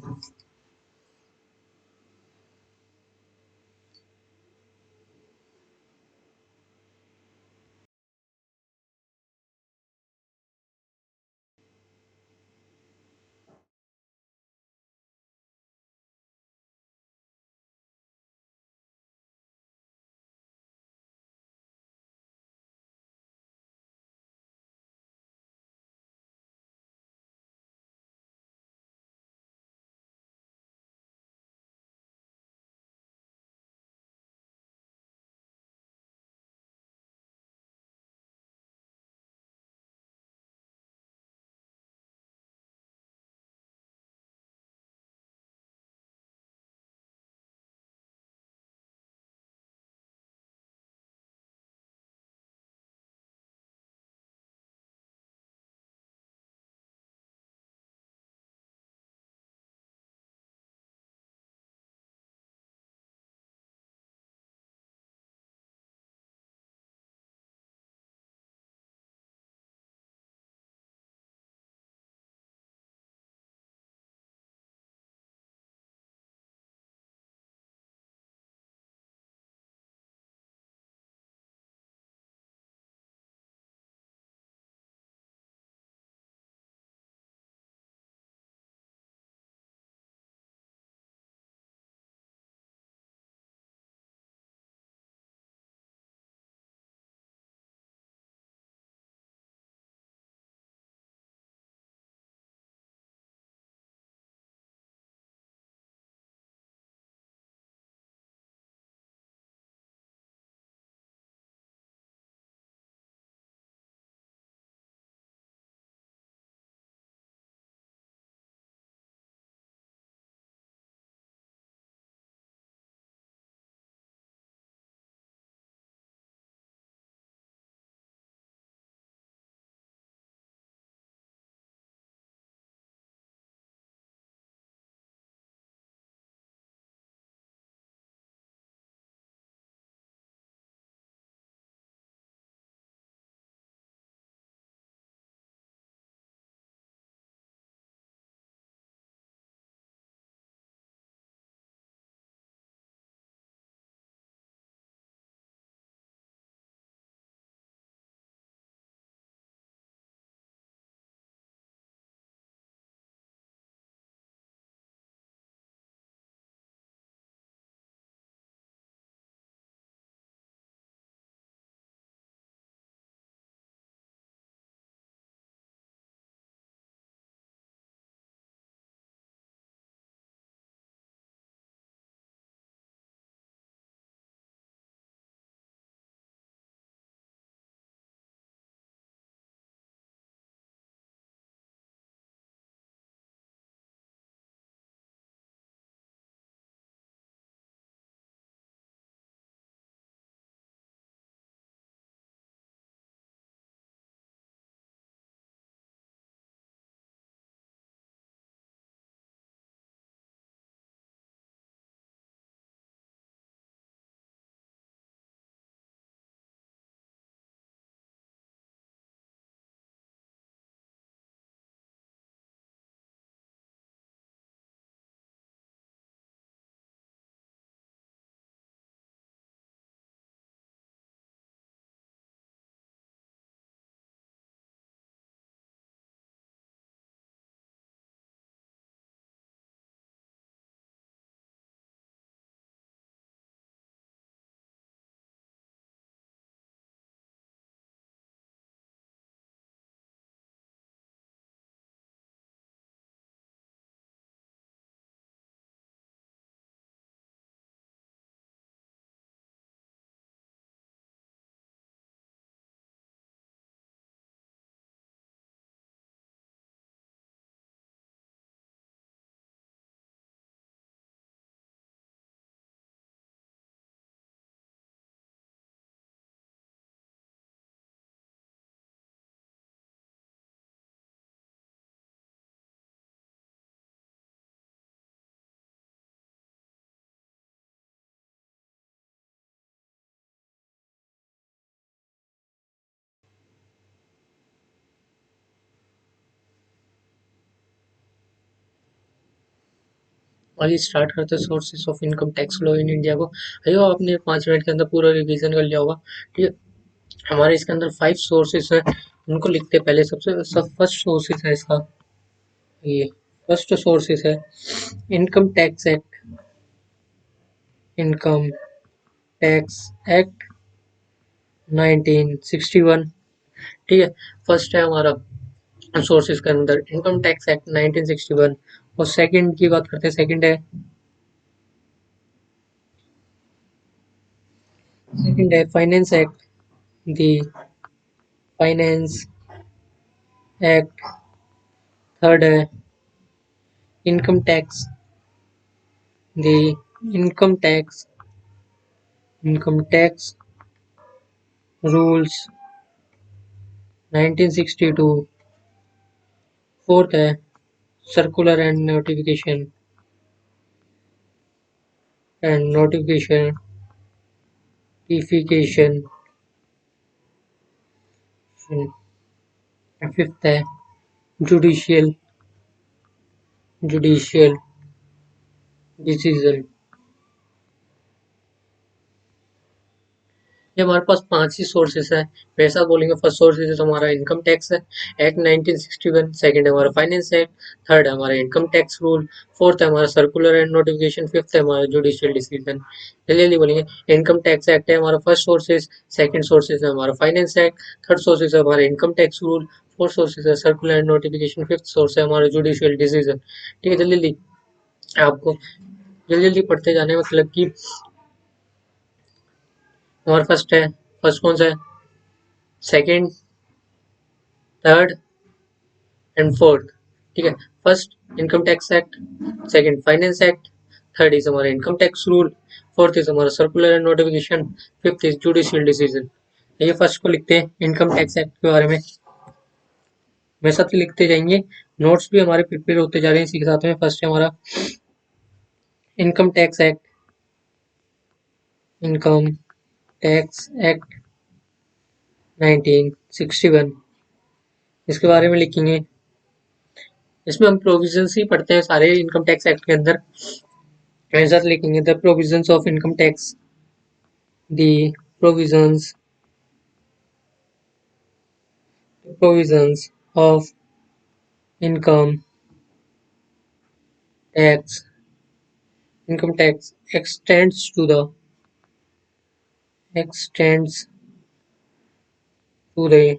और स्टार्ट करते sources of income tax law in India को। अयो आपने 5 मिनट के अंदर पूरा रिवीजन कर लिया होगा। ठीक है, हमारे इसके अंदर 5 सोर्सेस हैं, उनको लिखते हैं। पहले सबसे सब फर्स्ट सोर्सेस है इसका, ये फर्स्ट सोर्सेस है income tax act, income tax act 1961। ठीक है, फर्स्ट है हमारा सोर्सेज के अंदर इनकम टैक्स एक्ट 1961। और सेकंड की बात करते हैं, सेकंड है फाइनेंस एक्ट, दी फाइनेंस एक्ट। थर्ड है इनकम टैक्स, दी इनकम टैक्स रूल्स 1962। फोर्थ है सर्कुलर एंड नोटिफिकेशन इफिकेशन। फिफ्थ है जुडिशियल जुडिशियल डिसीजन। ये हमारे पास 5 ही सोर्सेस है। वैसा बोलेंगे, फर्स्ट सोर्सेस हमारा इनकम टैक्स है एक्ट 1961, सेकंड है हमारा फाइनेंस एक्ट, थर्ड है हमारा इनकम टैक्स रूल, फोर्थ है हमारा सर्कुलर एंड नोटिफिकेशन, फिफ्थ है हमारा जुडिशियल डिसीजन। जल्दी जल्दी बोलेंगे। इनकम टैक्स एक्ट है हमारा फर्स्ट सोर्सेस, सेकंड सोर्सेस है हमारा फाइनेंस एक्ट, थर्ड सोर्सेस है हमारा income tax rule, fourth sources है circular and notification, fifth source है हमारा जुडिशियल डिसीजन। ठीक है, जल्दी जल्दी आपको जल्दी जल्दी पढ़ते जाने में मतलब कि हमारा फर्स्ट कौन सा है, सेकंड, थर्ड एंड फोर्थ। ठीक है, first income tax act, second finance act, third is हमारा income tax rule, fourth is हमारा circular and notification, fifth is judicial decision. ये फर्स्ट को लिखते हैं इनकम टैक्स एक्ट के बारे में, वैसा तो लिखते जाएंगे। नोट्स भी हमारे प्रिपेयर होते जा रहे हैं इसी के साथ में। फर्स्ट है हमारा income tax act, income tax act 1961, इसके बारे में लिखेंगे। इसमें हम प्रोविजंस ही पढ़ते हैं सारे इनकम टैक्स एक्ट के अंदर। ऐसा लिखेंगे the provisions of income tax, the provisions provisions of income tax extends extends to the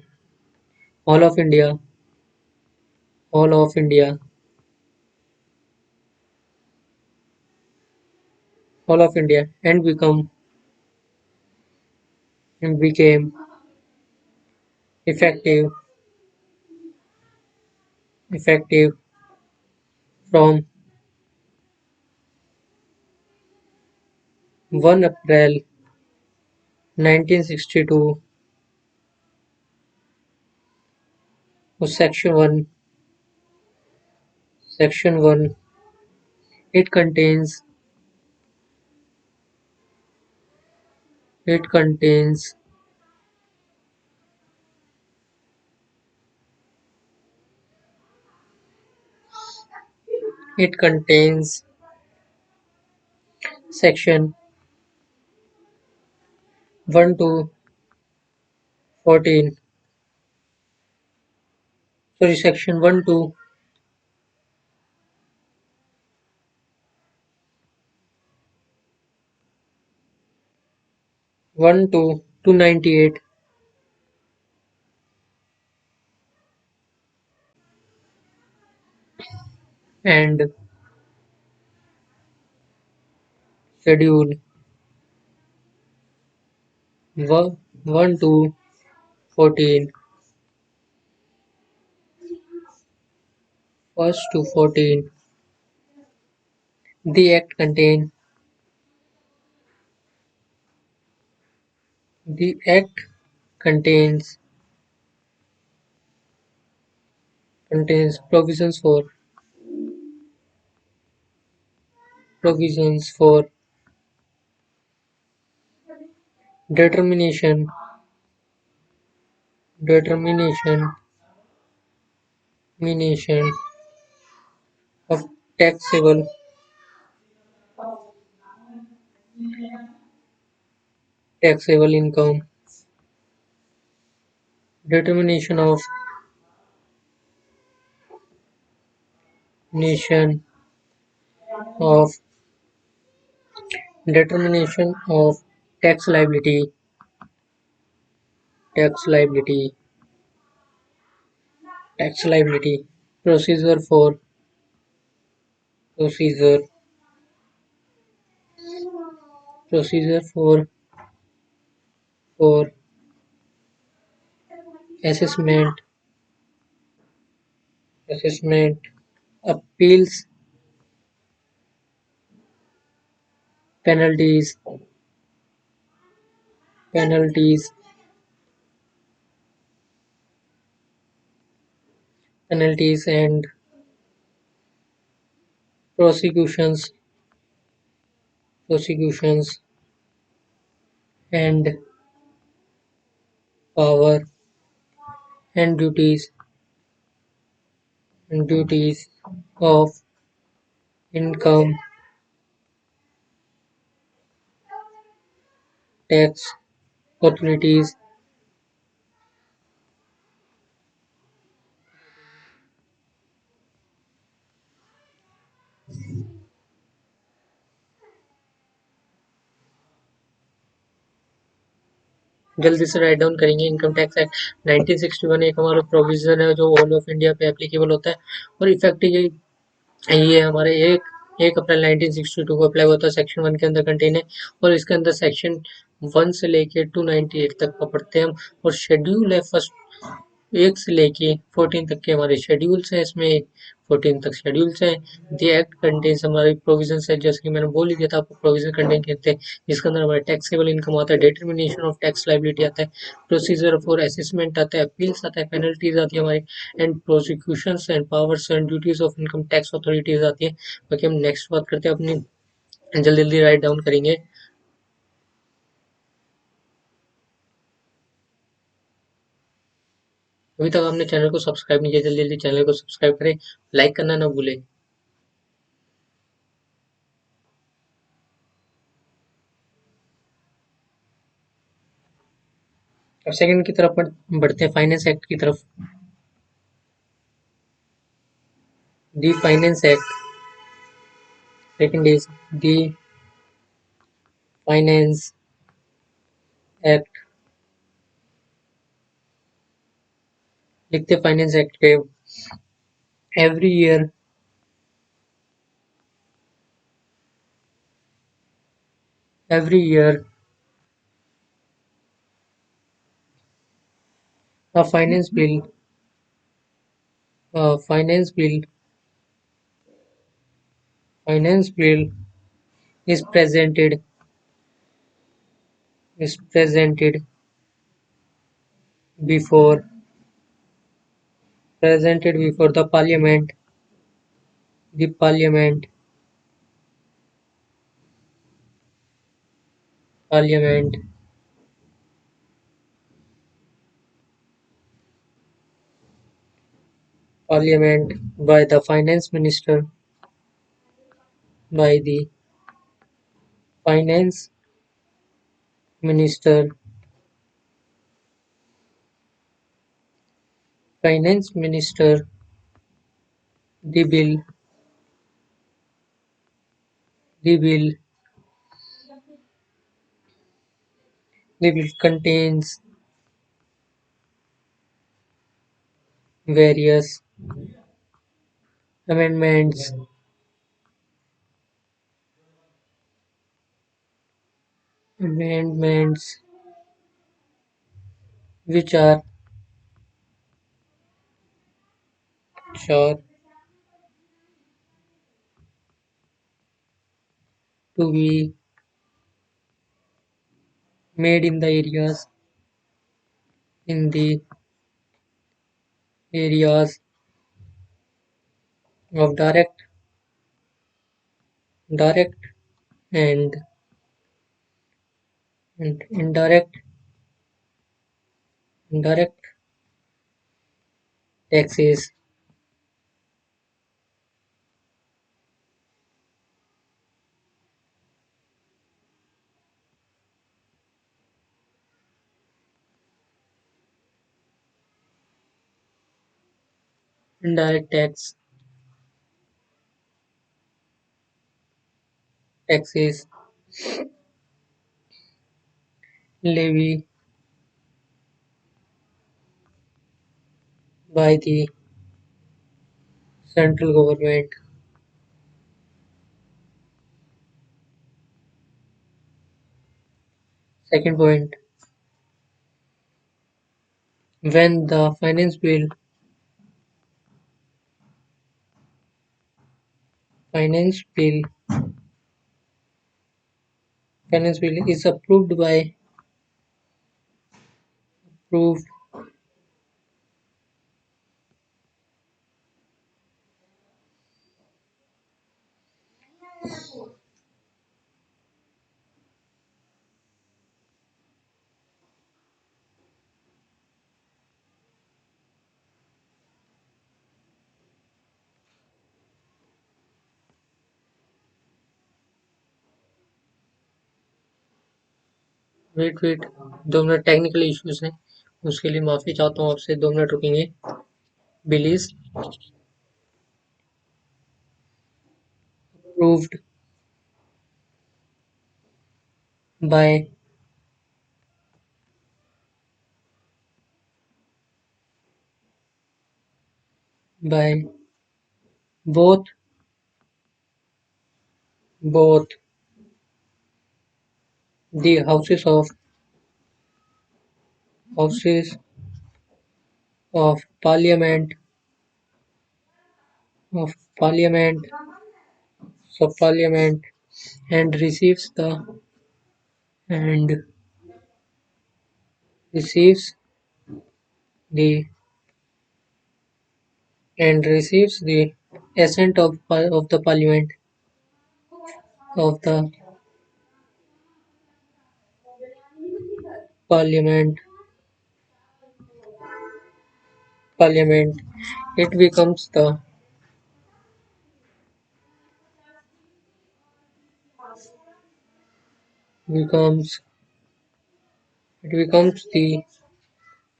all of India all of India all of India and became effective effective from 1 April 1962। Section 1, Section 1, it contains it contains it contains section 1 to 14, sorry, section 1 to 298 and schedule 1 to 14, first to 14. The act contain the act contains contains provisions for determination determination determination of taxable taxable income, determination of nation of determination of tax liability, tax liability, tax liability, procedure for procedure, procedure for assessment, assessment, appeals, penalties, penalties, penalties, and prosecutions, prosecutions, and power and duties, and duties of income tax authorities. जल्दी से write down करेंगे। Income tax act 1961 एक हमारा provision है जो all of India पे applicable होता है और इफेक्टिव ये हमारे एक अप्रैल 1962 को अप्लाई होता है। सेक्शन 1 के अंदर कंटेन है और इसके अंदर सेक्शन 1 से लेके 298 तक का पढ़ते हैं हम और शेड्यूल है फर्स्ट 1 से लेके 14 तक के हमारे शेड्यूल्स हैं। इसमें 14 तक शेड्यूल्स हैं। द एक्ट कंटेन्स हमारे प्रोविजन है जैसे कि मैंने बोल ही दिया था आपको प्रोविजन कंटेन करते हैं जिसके अंदर हमारे टैक्सेबल इनकम आता है, डिटर्मिनेशन ऑफ टैक्स लाइबिलिटी आता है, प्रोसीजर फॉर असेसमेंट आता है, अपील्स आता है, पेनल्टीज आती है हमारी and prosecutions and powers and duties of income tax authorities आती है। बाकी हम नेक्स्ट बात करते हैं अपनी जल्दी जल्दी राइट डाउन करेंगे। अभी तक आपने चैनल को सब्सक्राइब नहीं किया जल्दी जल्दी चैनल को सब्सक्राइब करें, लाइक करना ना भूलें। अब सेकंड की तरफ बढ़ते हैं, फाइनेंस एक्ट की तरफ। दी finance act, second is the finance act. लिखते फाइनेंस एक्ट के every year, every year a finance bill, a finance bill, finance bill is presented before the parliament, the parliament parliament by the finance minister, by the finance minister, finance minister. The bill, the bill, the bill contains various amendments, amendments which are sure to be made in the in the areas of direct and indirect indirect taxes, indirect tax, taxes, levy by the central government. Second point, when the finance bill finance bill is approved. Wait wait 2 minute technical issues हैं, उसके लिए माफी चाहता हूँ आपसे, 2 minute रुकेंगे। Bill is approved by by both the houses of of parliament parliament and and receives the receives the assent of the of the parliament parliament. It becomes the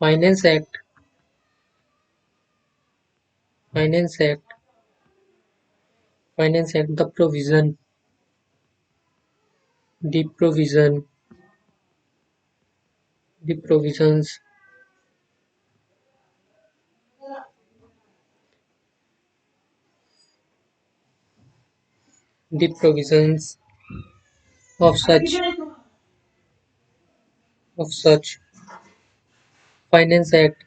finance act finance act the the provision the provisions the provisions of such finance act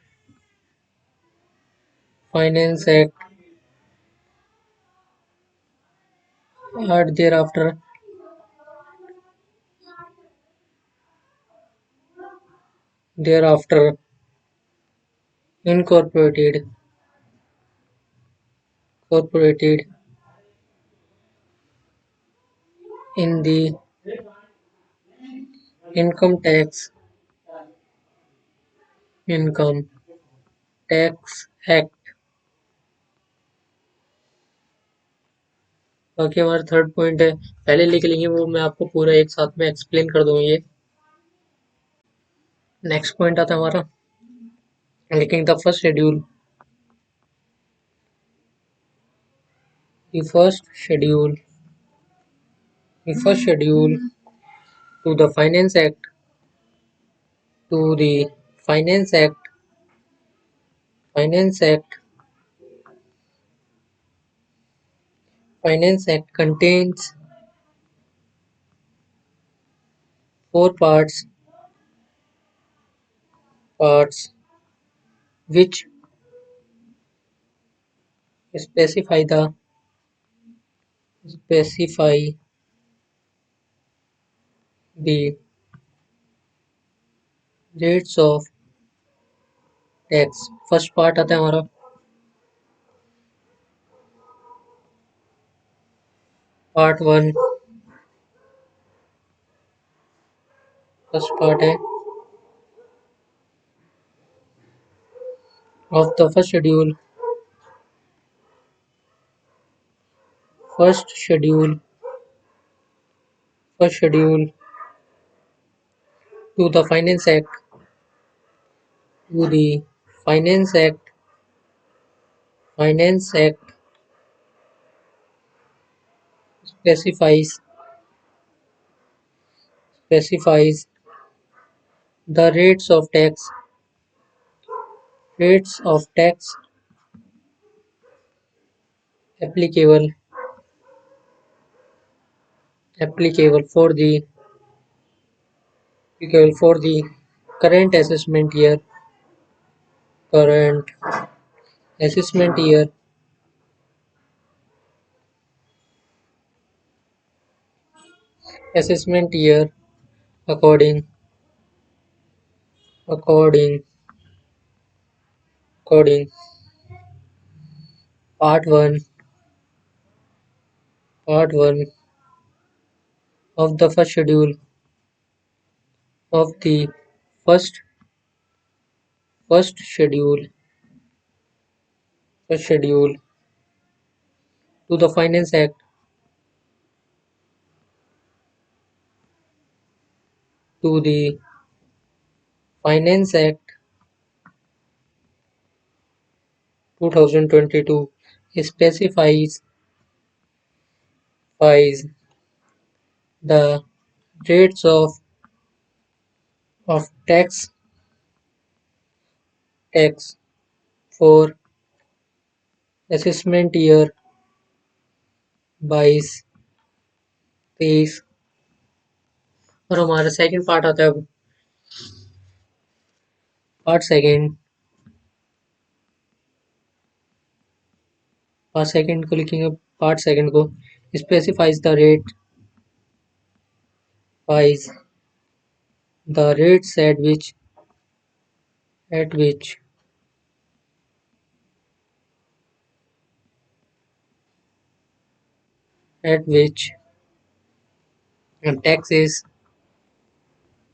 finance act are thereafter incorporated incorporated in the income tax income tax act। बाकी हमारा third point है, पहले लिख लेंगे, वो मैं आपको पूरा एक साथ में एक्सप्लेन कर दूंगी ये। नेक्स्ट पॉइंट आता है हमारा लिखेंगे the first schedule the first schedule to the finance act finance act finance act contains four parts which specify the rates of tax। First part आता है हमारा पार्ट वन। फर्स्ट पार्ट है of the first schedule first schedule to the finance act Finance Act specifies specifies the rates of tax applicable applicable for the current current assessment year assessment year according according according part 1 part 1 of the of the first first schedule first schedule to the to the Finance Act 2022 specifies the rates of tax for assessment year 22 23 और हमारा second part आता है part second part second को लिखेंगे part second को specifies wise the rates at which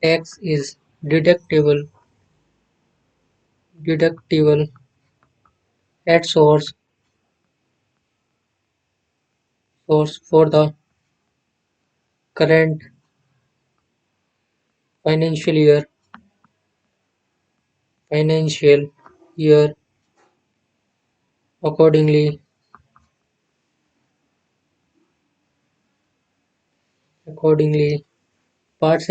tax is deductible at source for the current financial year financial year accordingly accordingly part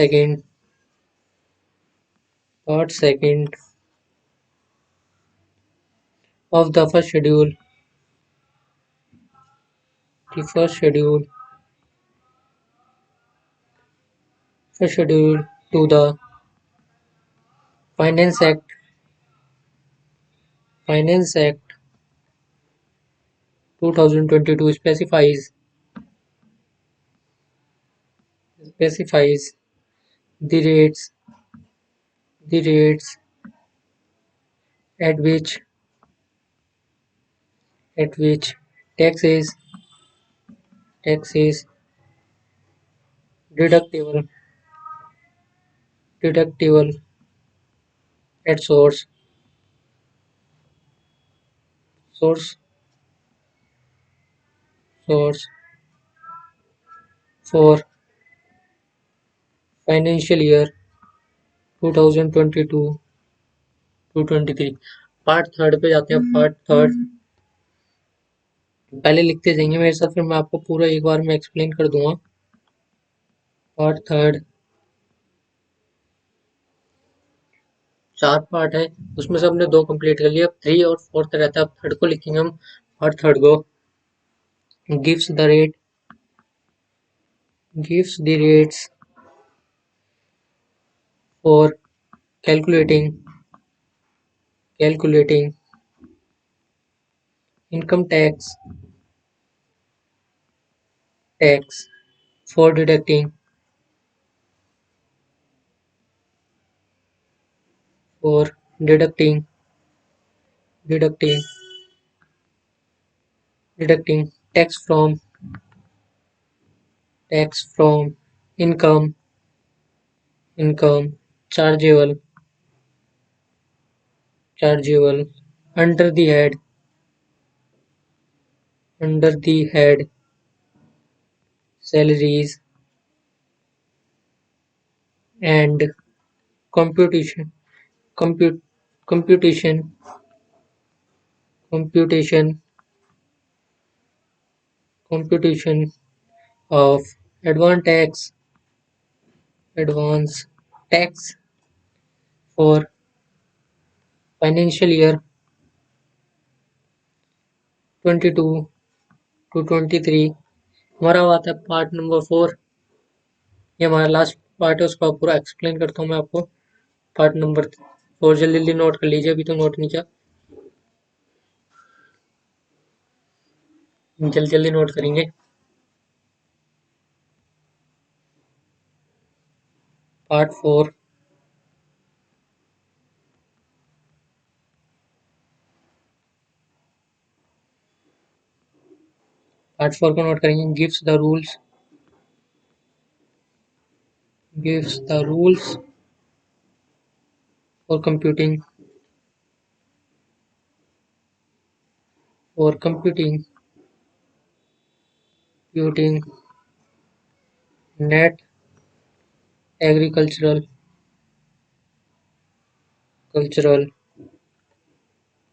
second of the first schedule to the finance act finance act 2022 specifies the rates at which tax is tax is deductible deductible at source source for financial year 2022 to 23 part third पे जाते हैं part third पहले लिखते जाएंगे मेरे साथ फिर मैं आपको पूरा एक बार में एक्सप्लेन कर दूंगा पार्ट थर्ड चार पार्ट है उसमें से हमने दो कंप्लीट कर लिया अब थ्री और फोर्थ रहता है अब थर्ड को लिखेंगे हम पार्ट थर्ड को gives the rate gives the rates for calculating income tax for for deducting deducting deducting tax from income income chargeable chargeable under the head salaries and computation compute computation computation computation of advanced tax advance tax for financial year 22 to 23। हमारा आता है part number 4। ये हमारा last part है, उसका पूरा explain करता हूँ मैं आपको। पार्ट नंबर 4 जल्दी जल्दी नोट कर लीजिए, अभी तो नोट नहीं किया, जल्दी जल्दी नोट करेंगे। पार्ट 4 को नोट करेंगे। Gives the rules for computing computing net agricultural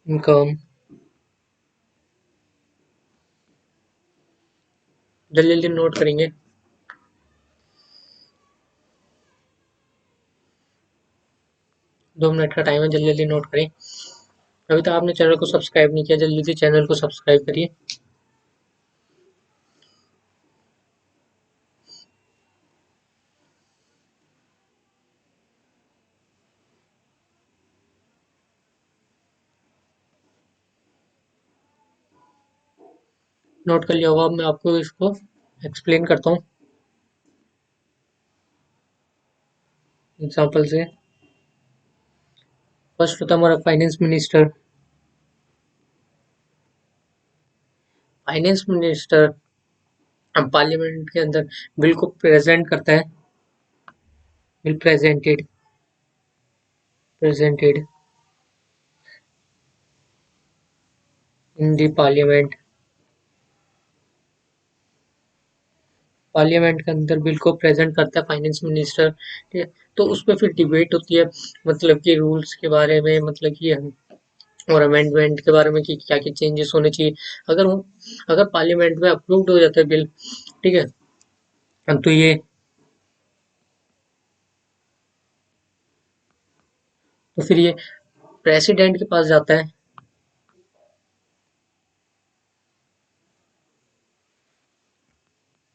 income। जल्दी जल्दी नोट करेंगे। 2 मिनट का टाइम है, जल्दी जल्दी नोट करें। अभी तो आपने चैनल को सब्सक्राइब नहीं किया, जल्दी जल्दी चैनल को सब्सक्राइब करिए। नोट कर लिया होगा, अब मैं आपको इसको एक्सप्लेन करता हूँ एग्जाम्पल से। फर्स्ट होता है हमारा फाइनेंस मिनिस्टर। पार्लियामेंट के अंदर बिल को प्रेजेंट करता है। Bill presented in the parliament. Parliament के अंदर बिल को प्रेजेंट करता है फाइनेंस मिनिस्टर, ठीक है। तो उस पर फिर डिबेट होती है, मतलब कि रूल्स के बारे में, मतलब कि और अमेंडमेंट के बारे में कि क्या क्या चेंजेस होने चाहिए। अगर पार्लियामेंट में अप्रूव्ड हो जाता है बिल, ठीक है, तो फिर ये प्रेसिडेंट के पास जाता है।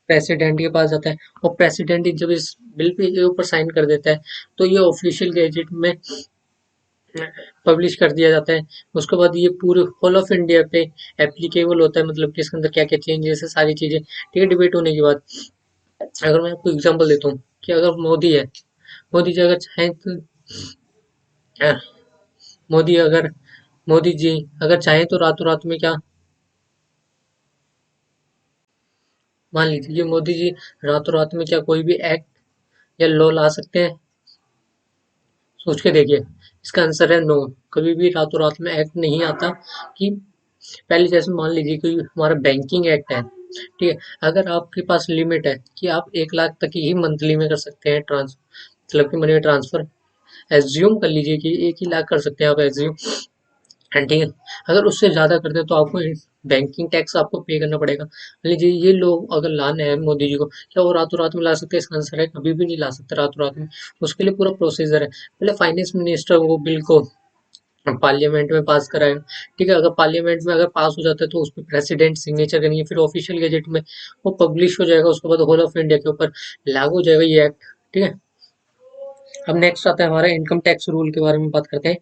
और प्रेसिडेंट जब इस बिल पे ऊपर साइन कर देता है, तो ये ऑफिशियल गैजेट में पब्लिश कर दिया जाता है। उसके बाद ये पूरे होल ऑफ इंडिया पे एप्लीकेबल होता है, मतलब कि इसके अंदर क्या क्या चेंजेस है, सारी चीजें, ठीक है। डिबेट होने के बाद अगर मैं आपको एग्जांपल देता हूँ कि अगर मोदी जी अगर चाहें तो अ, मोदी अगर मोदी जी अगर चाहें तो रातों रात में क्या, मान लीजिए कि मोदी जी रातों रात में क्या कोई भी एक्ट या लॉ ला सकते हैं? सोच के देखिए। इसका आंसर है नो। कभी भी रातों रात में एक्ट नहीं आता। कि पहले जैसे मान लीजिए कि हमारा बैंकिंग एक्ट है, ठीक है। अगर आपके पास लिमिट है कि आप 1 लाख तक ही मंथली में कर सकते हैं मतलब कि मनी ट्रांसफर, एज्यूम कर लीजिए कि 1 ही लाख कर सकते हैं आप, एज्यूम, ठीक है। अगर उससे ज्यादा करते हैं तो आपको बैंकिंग टैक्स आपको पे करना पड़ेगा। मान लीजिए ये लोग अगर लाना है मोदी जी को, क्या वो रातों रात में ला सकते हैं? इसका आंसर है कभी भी नहीं ला सकते रातों रात में। उसके लिए पूरा प्रोसीजर है। पहले फाइनेंस मिनिस्टर वो बिल को पार्लियामेंट में पास कराएगा, ठीक है। अगर पार्लियामेंट में अगर पास हो जाता है तो उस पर प्रेसिडेंट सिग्नेचर करेंगे, फिर ऑफिशियल गैजेट में वो पब्लिश हो जाएगा। उसके बाद होल ऑफ इंडिया के ऊपर लागू हो जाएगा ये एक्ट, ठीक है। अब नेक्स्ट आता है हमारा इनकम टैक्स रूल के बारे में बात करते हैं।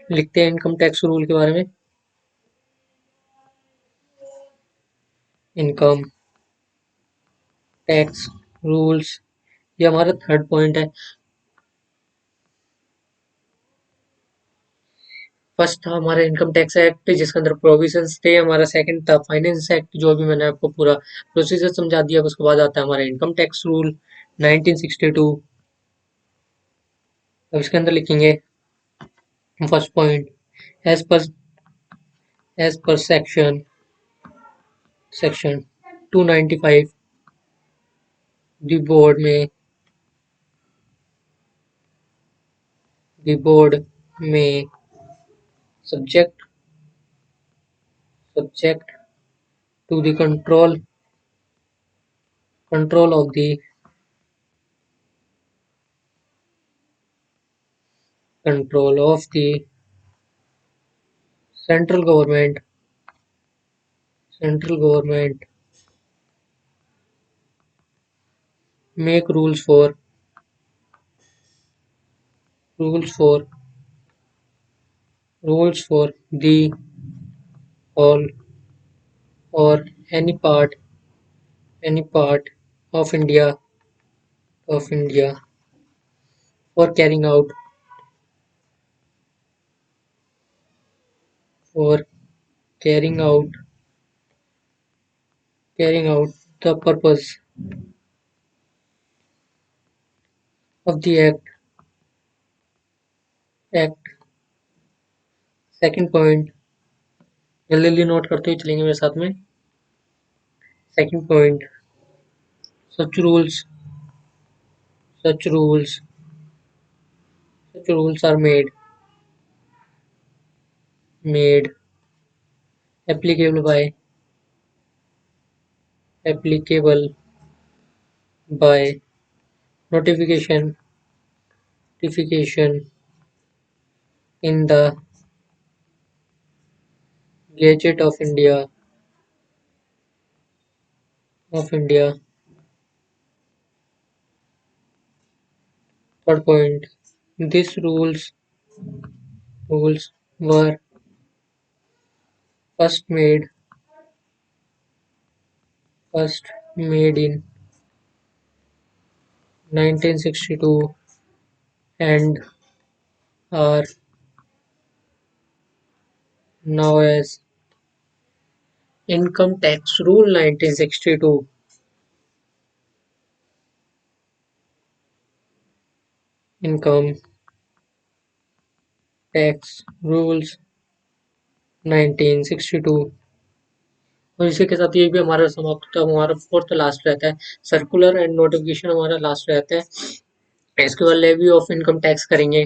लिखते हैं इनकम टैक्स रूल के बारे में। इनकम टैक्स रूल्स, ये हमारा थर्ड पॉइंट है। फर्स्ट था हमारा इनकम टैक्स एक्ट, जिसके अंदर प्रोविजंस थे। हमारा सेकंड था फाइनेंस एक्ट, जो भी मैंने आपको पूरा प्रोसीजर समझा दिया। उसके बाद आता है हमारा इनकम टैक्स रूल 1962। अब इसके अंदर लिखेंगे first point, as per section 295 the board may subject to the control of the central government make rules for the whole or any part of India for for carrying out carrying out the purpose of the act second point जल्दी जल्दी note करते हुए चलेंगे मेरे साथ में second point such rules such rules such rules are made applicable applicable by notification in the Gazette of India. Third point, these rules were first made first made in 1962 and are now as Income Tax Rule 1962, Income Tax Rules 1962। और इसी के साथ ये भी हमारा समाप्त होता है। हमारा फोर्थ लास्ट रहता है सर्कुलर एंड नोटिफिकेशन, हमारा लास्ट रहता है। इसके बाद लेवी ऑफ इनकम टैक्स करेंगे।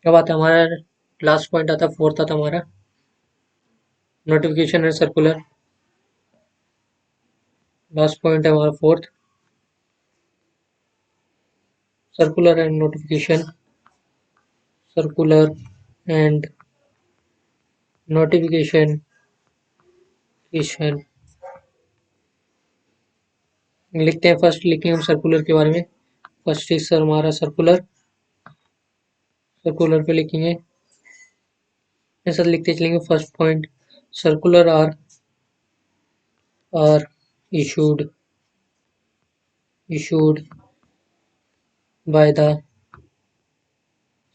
अब आता है हमारा लास्ट पॉइंट, आता है फोर्थ, आता हमारा notification and circular. Last point है हमारा fourth, circular and notification. Circular and notification लिखते हैं। फर्स्ट लिखेंगे हम सर्कुलर के बारे में। फर्स्ट इज सर हमारा सर्कुलर पे लिखेंगे, ऐसा लिखते चलेंगे। First point, circular are issued by the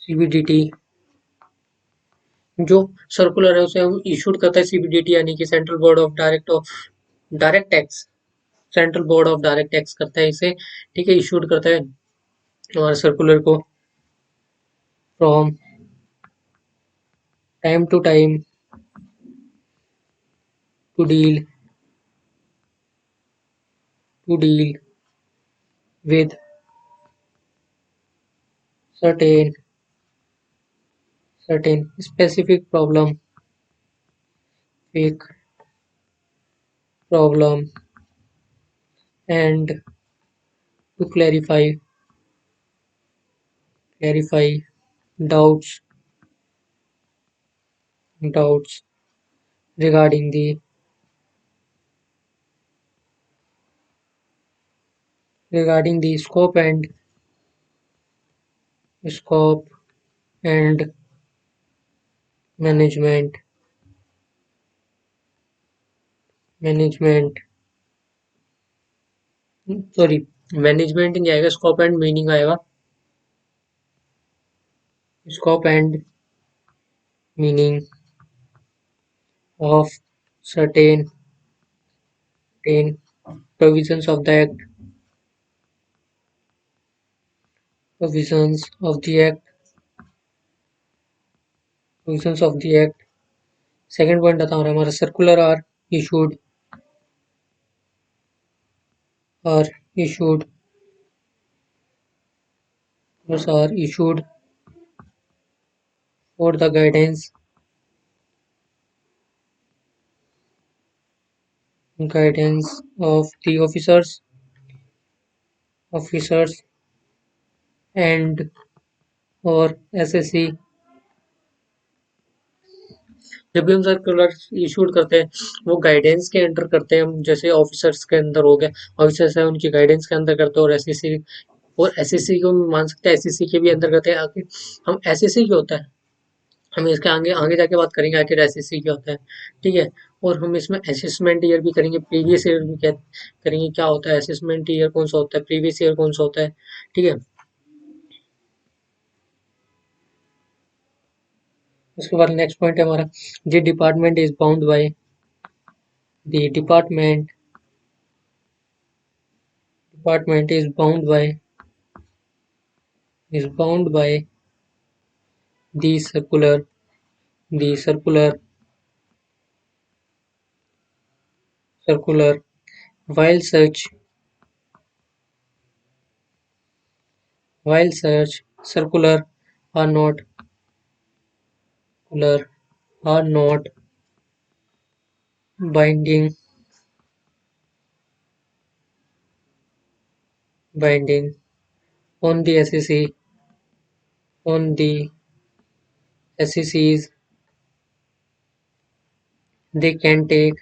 CBDT। जो सर्कुलर है उसे इशूड करता है CBDT, यानी कि central board of direct tax. Central board of direct tax करता है इसे, ठीक है, इशूड करता है हमारे सर्कुलर को। From time to time to deal with certain specific big problem and to clarify doubts regarding the scope and management sorry management नहीं आएगा, स्कोप एंड मीनिंग आएगा। Scope and meaning of certain provisions of the act provisions of the act second point आता है हमारा circular issued are issued Those are issued for the guidance of the officers and और SSC जब भी हम circular issued करते हैं वो गाइडेंस के अंडर करते हैं हम जैसे ऑफिसर्स के अंदर हो गए ऑफिसर्स है उनकी गाइडेंस के अंदर करते हैं और एसएससी को मान सकते हैं एसएससी के भी अंदर करते हैं आखिर हम एसएससी क्या होता है हम इसके आगे आगे जाके बात करेंगे आखिर एसएससी क्या होता है ठीक है और हम इसमें असेसमेंट ईयर भी करेंगे प्रीवियस ईयर भी करेंगे क्या होता है असेसमेंट ईयर कौन सा होता है प्रीवियस ईयर कौन सा होता है ठीक है उसके बाद नेक्स्ट पॉइंट है हमारा the department is bound by the department is bound by the circular while such circular are not circular are not binding binding on the SEC on the SECs they can take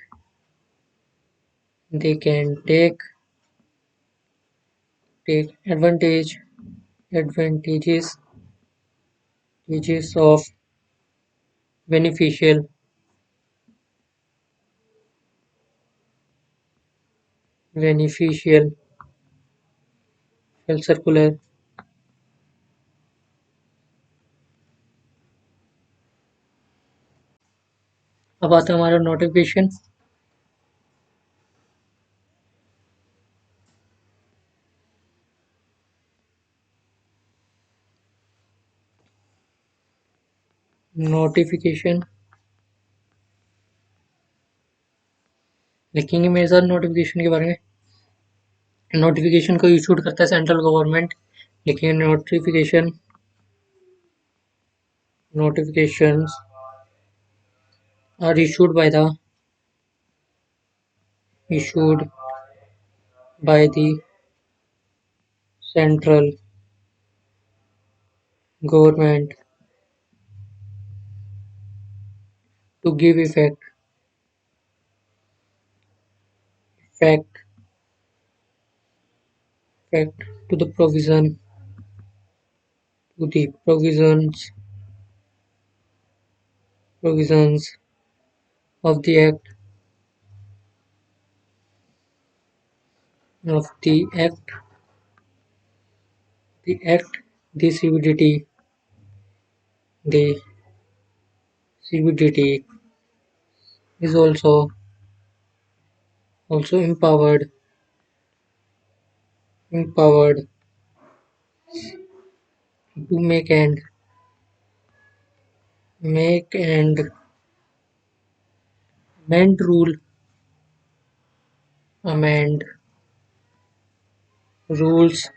advantages of beneficial beneficial circular अब आता है हमारा notification लिखेंगे मेरे साथ notification के बारे में नोटिफिकेशन को इशूड करता है सेंट्रल गवर्नमेंट लिखेंगे notifications are issued by the central government to give effect to the provisions of the act the act the CBDT is also empowered to make and amend amend rules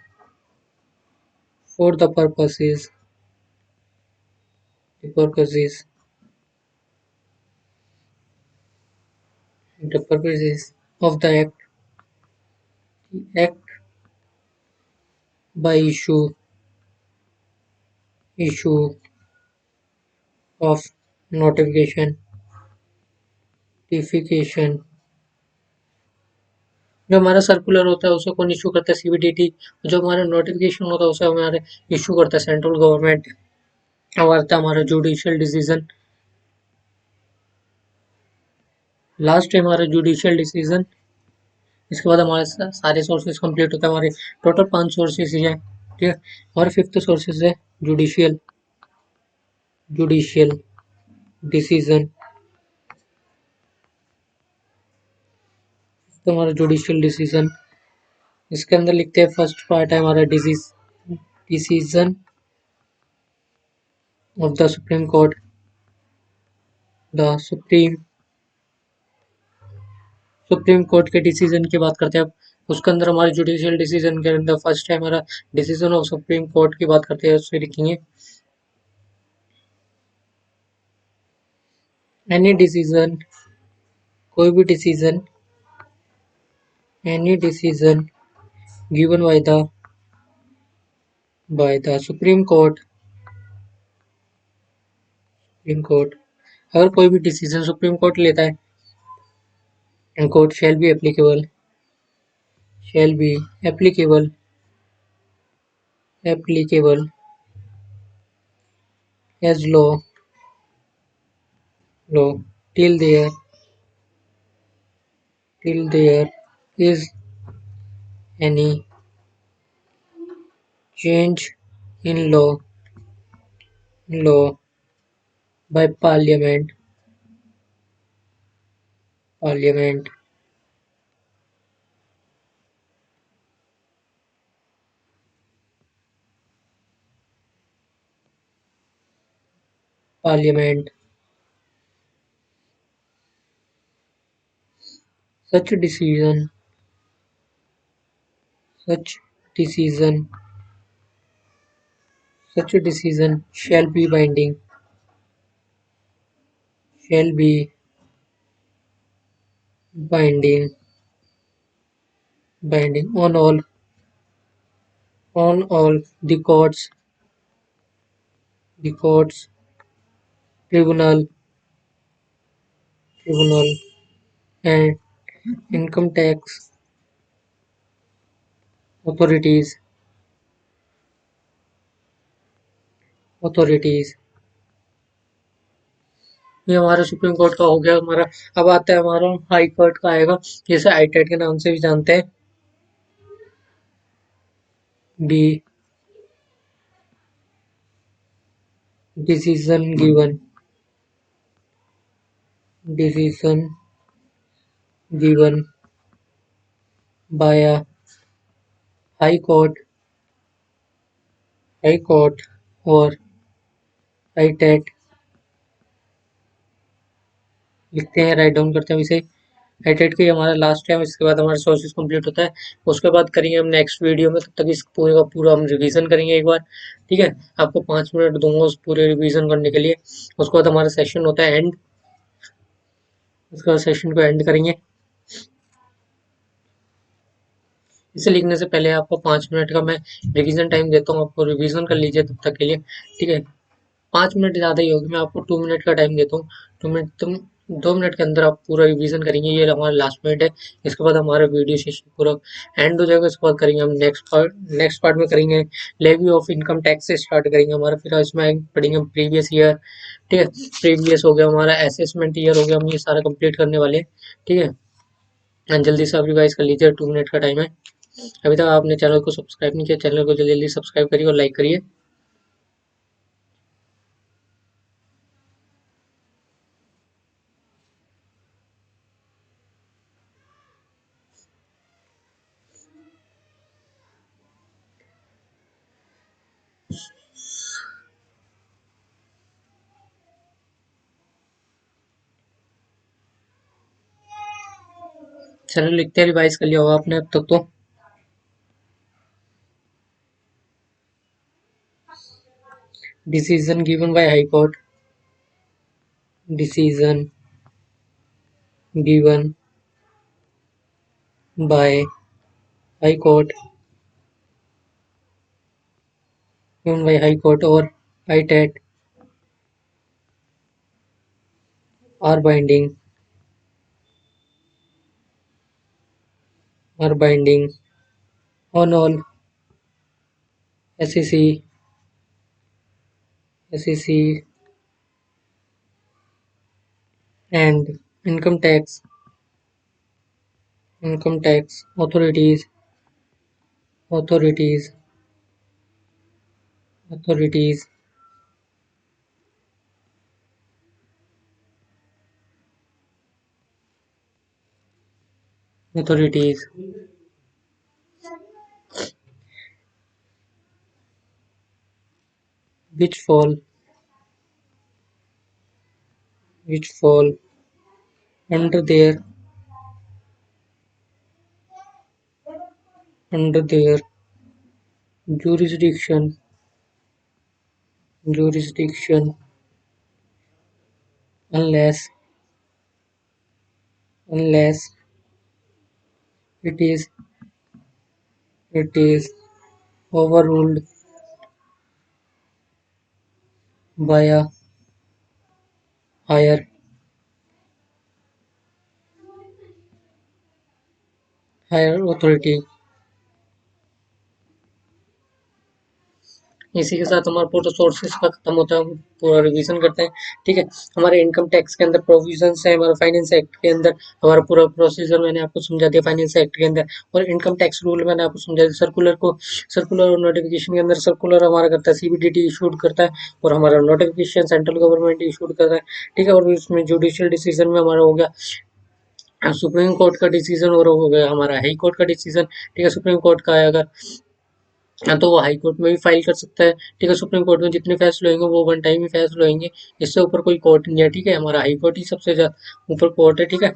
for the purposes of the act by issue of notification जो हमारा circular होता है उसे कौन issue करता है CBDT जो हमारा नोटिफिकेशन होता है उसे हमारे इशू करता है सेंट्रल गवर्नमेंट अब आता है हमारा जुडिशियल डिसीजन लास्ट है हमारा जुडिशियल डिसीजन इसके बाद हमारे सारे सोर्सेज कंप्लीट होता है हमारे टोटल 5 सोर्सेज है ठीक है और फिफ्थ सोर्सेज है जुडिशियल जुडिशियल डिसीजन तो हमारा जुडिशियल डिसीजन इसके अंदर लिखते हैं फर्स्ट पार्ट है हमारा decision of the supreme court the supreme court के डिसीजन की बात करते हैं अब उसके अंदर हमारे जुडिशियल डिसीजन के अंदर फर्स्ट है हमारा डिसीजन ऑफ सुप्रीम कोर्ट की बात करते हैं, उससे लिखेंगे एनी डिसीजन, कोई भी decision, any decision given by the supreme court, अगर कोई भी डिसीजन सुप्रीम कोर्ट लेता है, and court shall be applicable as law till there is any change in law by parliament parliament. Such decision such decision such a decision shall be binding binding on all the courts, tribunal tribunal and income tax authorities. ये हमारा supreme court का हो गया हमारा। अब आता है हमारा हाई कोर्ट का आएगा, जिसे हाईटेट के नाम से भी जानते हैं। D decision decision given bye a high court और हाईटेट, लिखते हैं, राइट डाउन करते हैं इसे। हाईटेट की हमारा लास्ट टाइम, इसके बाद हमारा सोर्सेज कंप्लीट होता है। उसके बाद करेंगे हम नेक्स्ट वीडियो में, तब तक इस पूरे का पूरा हम रिवीजन करेंगे एक बार। ठीक है, आपको 5 मिनट दूंगा उस पूरे रिवीजन करने के लिए। उसके बाद हमारा सेशन होता है एंड, उसके बाद सेशन को एंड करेंगे। इसे लिखने से पहले आपको 5 मिनट का मैं रिवीजन टाइम देता हूँ, आपको रिवीजन कर लीजिए तब तक के लिए। ठीक है, 5 मिनट ज़्यादा ही होगी, मैं आपको 2 मिनट का टाइम देता हूँ। 2 मिनट, तुम 2 मिनट के अंदर आप पूरा रिवीजन करेंगे, ये हमारा लास्ट मिनट है। इसके बाद हमारा वीडियो सेशन पूरा एंड हो जाएगा। इसके बाद करेंगे हम नेक्स्ट पार्ट में करेंगे लेवी ऑफ इनकम टैक्स से स्टार्ट करेंगे हमारा। फिर इसमें पढ़ेंगे हम प्रीवियस ईयर। ठीक है, प्रीवियस हो गया हमारा, असेसमेंट ईयर हो गया, हम ये सारा कंप्लीट करने वाले हैं। ठीक है, एंड जल्दी से आप रिवाइज कर लीजिए, 2 मिनट का टाइम है। अभी तक आपने चैनल को सब्सक्राइब नहीं किया, चैनल को जल्दी जल्दी सब्सक्राइब करिए और लाइक करिए। चलो लिखते हैं, रिवाइज कर लिया होगा आपने अब तक तो। Decision given by high court, decision given by high court और हाईटेट are binding on all SEC SEC and income tax authorities authorities authorities authorities which fall which fall under their under their jurisdiction unless it is it is overruled by a higher authority। इसी के साथ हमारा पूरा sources का खत्म होता है, हम पूरा रिवीजन करते हैं। ठीक है, हमारे इनकम टैक्स के अंदर प्रोविजंस है, हमारा फाइनेंस एक्ट के अंदर हमारा पूरा प्रोसीजर मैंने आपको समझा दिया फाइनेंस एक्ट के अंदर, और इनकम टैक्स रूल मैंने आपको समझा दिया। सर्कुलर और नोटिफिकेशन के अंदर सर्कुलर हमारा करता है सीबीडीटी इशूड करता है, और हमारा नोटिफिकेशन सेंट्रल गवर्नमेंट इशूड करता है। ठीक है, और इसमें जुडिशियल डिसीजन में हमारा हो गया सुप्रीम कोर्ट का डिसीजन, और हो गया हमारा हाई कोर्ट का डिसीजन। ठीक है, सुप्रीम कोर्ट का है अगर, हाँ, तो वो हाई कोर्ट में भी फाइल कर सकता है। ठीक है, सुप्रीम कोर्ट में जितने फैसले होंगे वो वन टाइम ही फैसले होंगे, इससे ऊपर कोई कोर्ट नहीं है। ठीक है, हमारा हाई कोर्ट ही सबसे ज्यादा ऊपर कोर्ट है। ठीक है,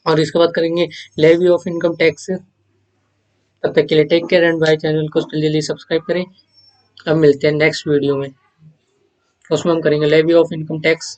और इसके बाद करेंगे लेवी ऑफ इनकम टैक्स। तब तक के लिए take care and bye. Channel को जल्दी सब्सक्राइब करें। अब मिलते हैं नेक्स्ट वीडियो में, उसमें हम करेंगे लेवी ऑफ इनकम टैक्स।